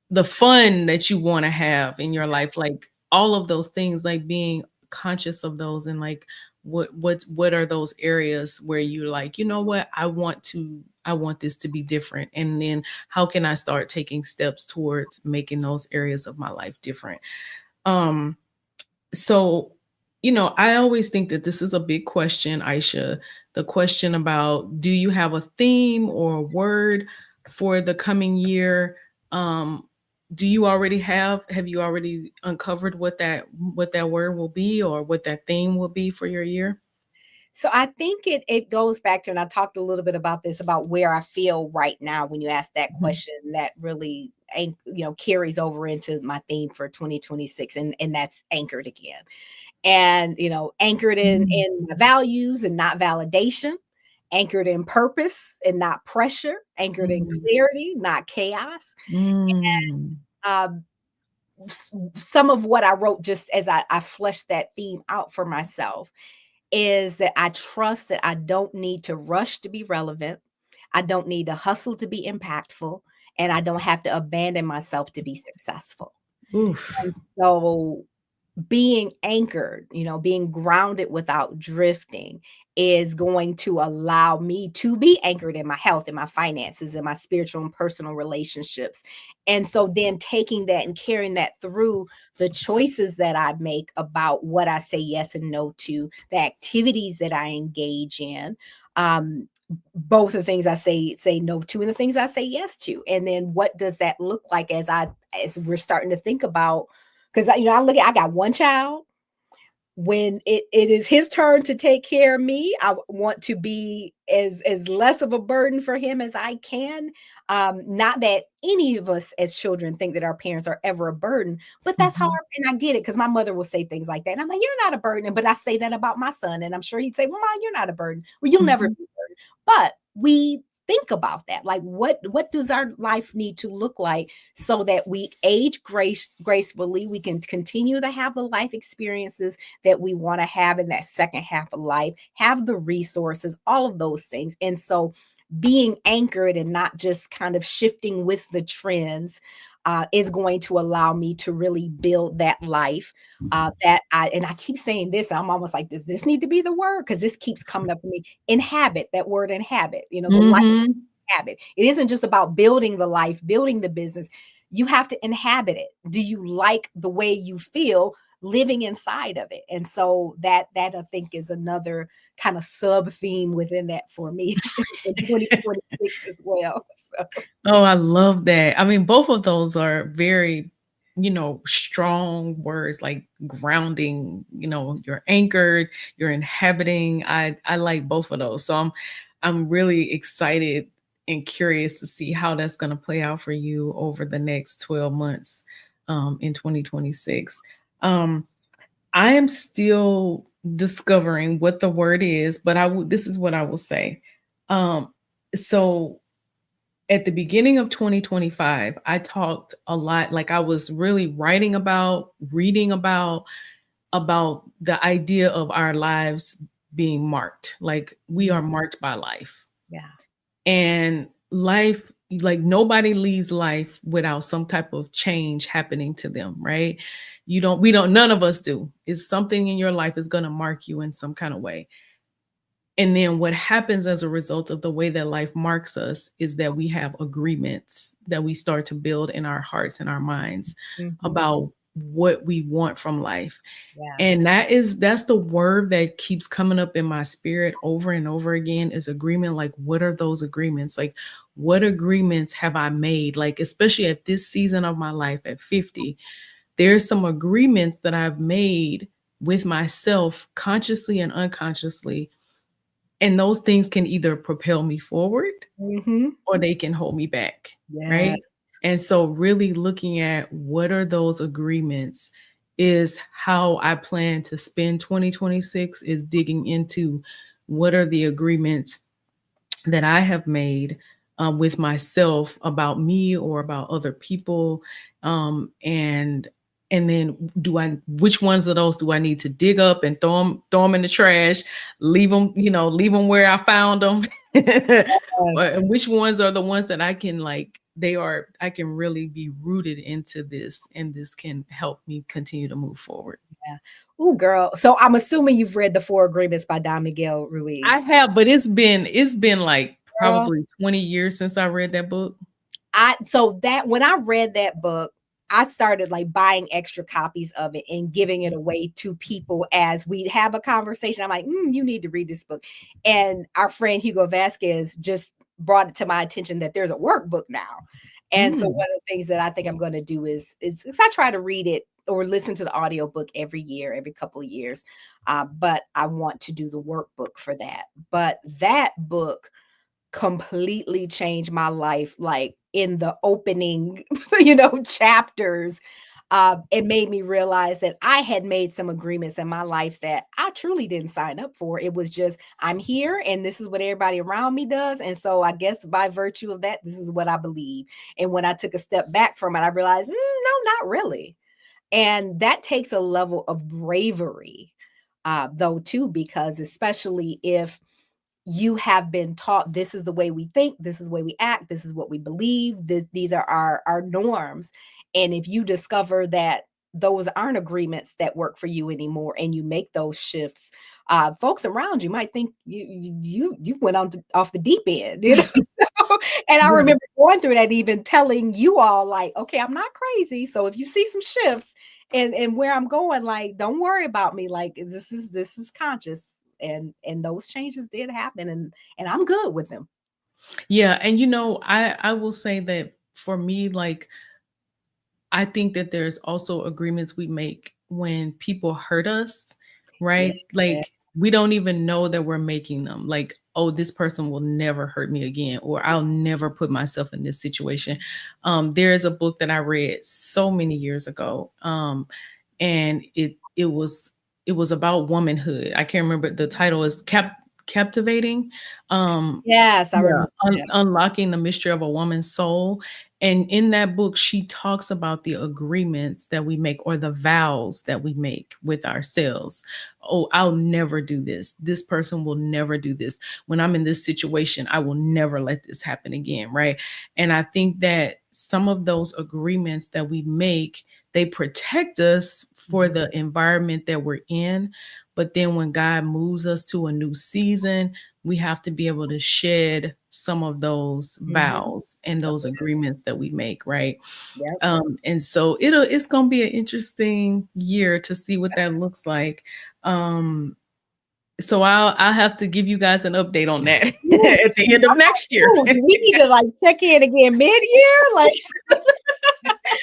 the fun that you want to have in your life, like all of those things, like being conscious of those and like what are those areas where you're like, you know what, I want this to be different, and then how can I start taking steps towards making those areas of my life different. um so, I always think that this is a big question, Aisha. The question about, do you have a theme or a word for the coming year? Um, do you already have you already uncovered what that word will be or what that theme will be for your year? So I think it goes back to, and I talked a little bit about this, about where I feel right now when you ask that Mhm. question, that really carries over into my theme for 2026, and that's anchored again. And anchored Mm. in my values and not validation, anchored in purpose and not pressure, anchored in Mhm. clarity, not chaos. Mm. Um, some of what I wrote, just as I fleshed that theme out for myself, is that I trust that I don't need to rush to be relevant. I don't need to hustle to be impactful, and I don't have to abandon myself to be successful. Oof. And so being anchored, being grounded without drifting, is going to allow me to be anchored in my health, in my finances, in my spiritual and personal relationships. And so then taking that and carrying that through the choices that I make about what I say yes and no to, the activities that I engage in, both the things I say no to and the things I say yes to. And then what does that look like as we're starting to think about, because I got one child. When it is his turn to take care of me, I want to be as less of a burden for him as I can. Not that any of us as children think that our parents are ever a burden, but that's how Mhm. and I get it, because my mother will say things like that. And I'm like, you're not a burden. But I say that about my son, and I'm sure he'd say, well, Mom, you're not a burden. Well, you'll never Mhm. be a burden. But we think about that. Like, what does our life need to look like so that we age gracefully, we can continue to have the life experiences that we want to have in that second half of life, have the resources, all of those things. And so being anchored and not just kind of shifting with the trends is going to allow me to really build that life and I keep saying this, I'm almost like, does this need to be the word? Because this keeps coming up for me. Inhabit, that word inhabit, the life Mhm. habit. It isn't just about building the life, building the business. You have to inhabit it. Do you like the way you feel living inside of it? And so that I think is another kind of sub theme within that for me in 2026 as well. So Oh, I love that. I mean, both of those are very, strong words like grounding, you're anchored, you're inhabiting. I like both of those. So I'm really excited and curious to see how that's going to play out for you over the next 12 months in 2026. Um I am still discovering what the word is, but this is what I will say. So at the beginning of 2025, I talked a lot, like I was really writing about, reading about the idea of our lives being marked. Like we are mhm, marked by life. yeah. And life, like nobody leaves life without some type of change happening to them, right? We don't, none of us do. It's something in your life is going to mark you in some kind of way. And then what happens as a result of the way that life marks us is that we have agreements that we start to build in our hearts and our minds Mhm. about what we want from life. And Yes. that's the word that keeps coming up in my spirit over and over again, is agreement. Like, what are those agreements? Like, what agreements have I made? Like, especially at this season of my life at 50, there's some agreements that I've made with myself consciously and unconsciously And those things can either propel me forward Mhm. or they can hold me back, Yes. right? And so really looking at what are those agreements is how I plan to spend 2026, is digging into what are the agreements that I have made with myself about me or about other people, and then do I which ones of those do I need to dig up and throw them in the trash, leave them where I found them, Yes. and which ones are the ones that I can I can really be rooted into this, and this can help me continue to move forward. Yeah. Ooh, girl. So I'm assuming you've read The Four Agreements by Don Miguel I Ruiz. have, but it's been like Girl, probably 20 years since I read that book. so that when I read that book, I started like buying extra copies of it and giving it away to people as we have a conversation. I'm like, you need to read this book. And our friend Hugo Vasquez just brought it to my attention that there's a workbook now. And so Mm. one of the things that I think I'm going to do is I try to read it or listen to the audiobook every year, every couple of years. But I want to do the workbook for that. But that book completely changed my life, like, in the opening, chapters. It made me realize that I had made some agreements in my life that I truly didn't sign up for. It was just, I'm here and this is what everybody around me does. And so I guess by virtue of that, this is what I believe. And when I took a step back from it, I realized, no, not really. And that takes a level of bravery, though, too, because especially if you have been taught this is the way we think, this is the way we act, this is what we believe, these are our norms. And if you discover that those aren't agreements that work for you anymore and you make those shifts, folks around you might think you went off the deep end, So, and I Yeah. remember going through that, even telling you all, like, okay, I'm not crazy. So if you see some shifts and where I'm going, like, don't worry about me. Like, this is conscious, and those changes did happen, and I'm good with them. Yeah, and I will say that for me, like, I think that there's also agreements we make when people hurt us, Yeah. right? Like, we don't even know that we're making them. Like, oh, this person will never hurt me again, or I'll never put myself in this situation. There is a book that I read so many years ago, and it was about womanhood. I can't remember, the title is captivating. Yes, I Yeah, remember that. unlocking the mystery of a woman's soul. And in that book, she talks about the agreements that we make, or the vows that we make with ourselves. Oh, I'll never do this. This person will never do this. When I'm in this situation, I will never let this happen again, right? And I think that some of those agreements that we make, they protect us for Mhm. the environment that we're in. But then when God moves us to a new season, we have to be able to shed some of those Mhm. vows and those agreements that we make, right? Yep. And so it's gonna be an interesting year to see what that looks like. Um, so I'll have to give you guys an update on that Ooh, at the end of I'm next year. like, "Ooh, do we need to, like, check in again mid-year?" Like,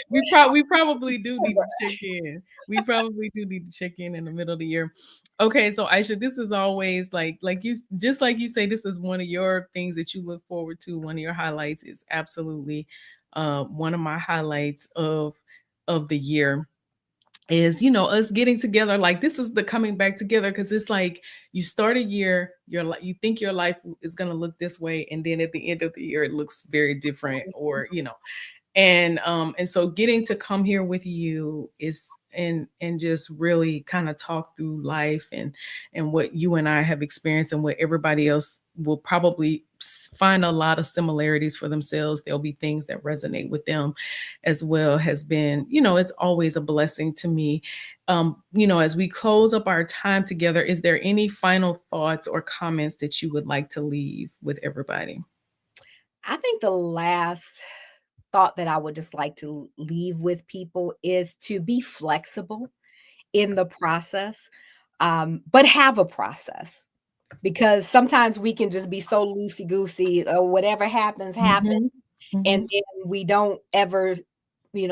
We probably do need to check in. We probably do need to check in the middle of the year. Okay, so Aisha, this is always like you, just like you say, this is one of your things that you look forward to. One of your highlights is absolutely one of my highlights of the year is us getting together. Like, this is the coming back together, because it's like you start a year, you think your life is going to look this way, and then at the end of the year it looks very different, or and so getting to come here with you is and just really kind of talk through life and what you and I have experienced, and what everybody else will probably find a lot of similarities for themselves. There'll be things that resonate with them as well, has been, it's always a blessing to me. As we close up our time together, is there any final thoughts or comments that you would like to leave with everybody? I think the last thought that I would just like to leave with people is to be flexible in the process, but have a process, because sometimes we can just be so loosey goosey, or whatever happens, happens. Mhm. And Mhm. then we don't ever,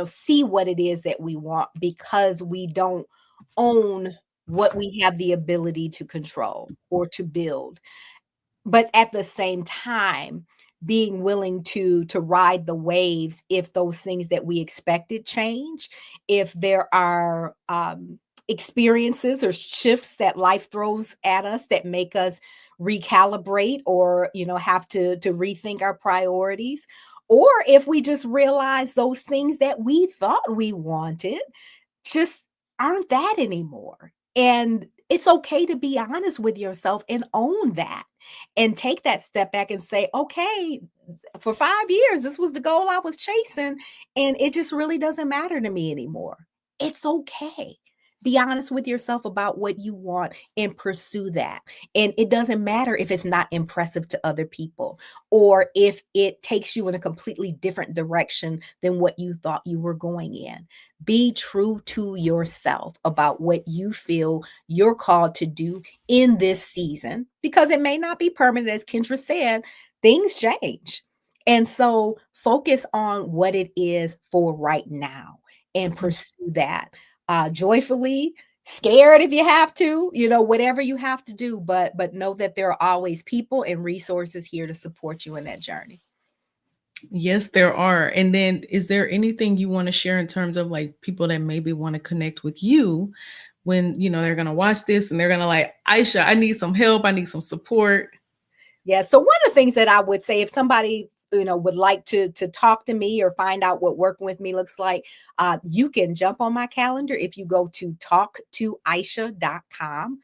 see what it is that we want, because we don't own what we have the ability to control or to build. but at the same time, being willing to ride the waves if those things that we expected change, if there are experiences or shifts that life throws at us that make us recalibrate, or have to rethink our priorities, or if we just realize those things that we thought we wanted just aren't that anymore. And it's okay to be honest with yourself and own that, and take that step back and say, okay, for 5 years, this was the goal I was chasing, and it just really doesn't matter to me anymore. It's okay. Be honest with yourself about what you want and pursue that. And it doesn't matter if it's not impressive to other people, or if it takes you in a completely different direction than what you thought you were going in. Be true to yourself about what you feel you're called to do in this season, because it may not be permanent. As Kendra said, things change. And so focus on what it is for right now and pursue that joyfully, scared if you have to, whatever you have to do, but know that there are always people and resources here to support you in that journey. Yes, there are. And then is there anything you want to share in terms of like people that maybe want to connect with you when, they're going to watch this and they're going to like, Isha, I need some help. I need some support. Yeah. So one of the things that I would say, if somebody would like to talk to me or find out what working with me looks like, you can jump on my calendar if you go to talktoaisha.com.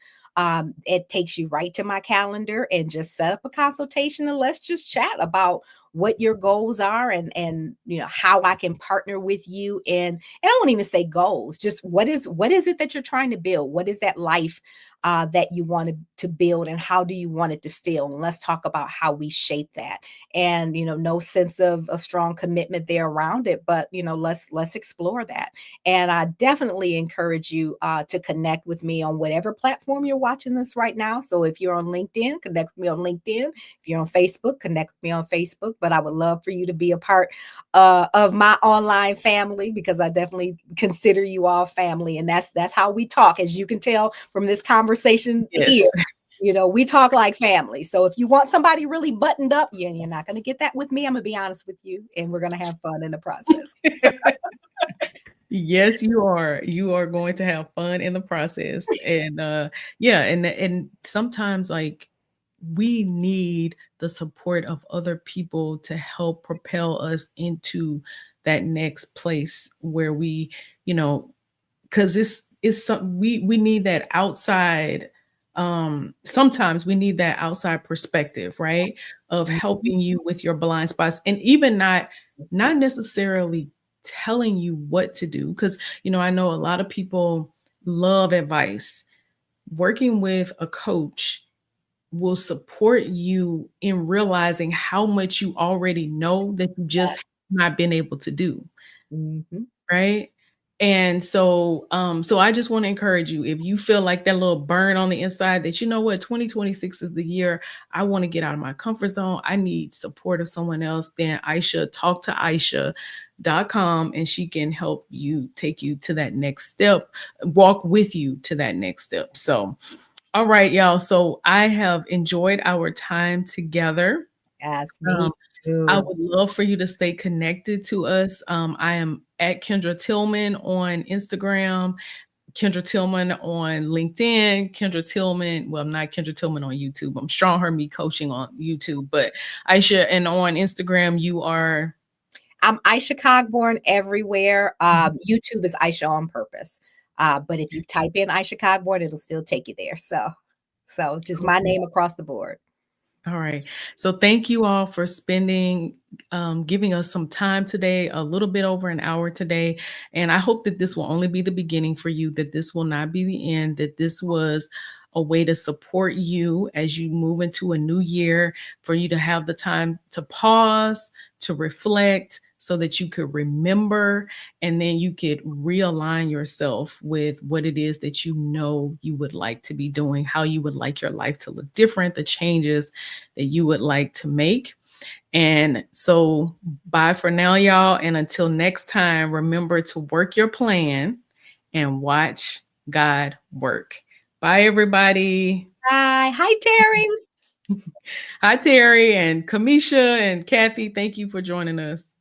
It takes you right to my calendar, and just set up a consultation, and let's just chat about what your goals are, and how I can partner with you. And I won't even say goals, just what is it that you're trying to build? What is that life that you want to build, and how do you want it to feel? And let's talk about how we shape that. And no sense of a strong commitment there around it, but let's explore that. And I definitely encourage you to connect with me on whatever platform you're watching this right now. So if you're on LinkedIn, connect with me on LinkedIn. If you're on Facebook, connect with me on Facebook. But I would love for you to be a part of my online family, because I definitely consider you all family, and that's how we talk, as you can tell from this conversation Yes. here. We talk like family. So if you want somebody really buttoned up, you're not going to get that with me. I'm going to be honest with you, and we're going to have fun in the process. Yes, you are. You are going to have fun in the process. And yeah, and sometimes like we need the support of other people to help propel us into that next place where we, you know, because it's some we need that outside sometimes we need that outside perspective, right? Of Mhm. helping you with your blind spots, and even not necessarily telling you what to do, because I know a lot of people love advice. Working with a coach will support you in realizing how much you already know that you just have Yes. not been able to do. Mhm. Right? And so I just want to encourage you, if you feel like that little burn on the inside that, 2026 is the year I want to get out of my comfort zone. I need support of someone else. Then Aisha, talk to Aisha.com, and she can help you take you to that next step, walk with you to that next step. So, all right, y'all. So I have enjoyed our time together. Yes, Um, me I too. would love for you to stay connected to us. I am at Kendra Tillman on Instagram, Kendra Tillman on LinkedIn, Kendra Tillman. Well, I'm not Kendra Tillman on YouTube. I'm Strong Her Me Coaching on YouTube, but Aisha, and on Instagram, you are. I'm Isha Cogborn everywhere. YouTube is Isha on Purpose. But if you type in Isha Cogborn, it'll still take you there. So just my Okay. name across the board. All right. So thank you all for giving us some time today, a little bit over an hour today. And I hope that this will only be the beginning for you, that this will not be the end, that this was a way to support you as you move into a new year, for you to have the time to pause, to reflect, so that you could remember, and then you could realign yourself with what it is that you would like to be doing, how you would like your life to look different, the changes that you would like to make. And so, bye for now, y'all. And until next time, remember to work your plan and watch God work. Bye, everybody. Bye. Hi, Terry. Hi, Terry and Kamisha and Kathy. Thank you for joining us.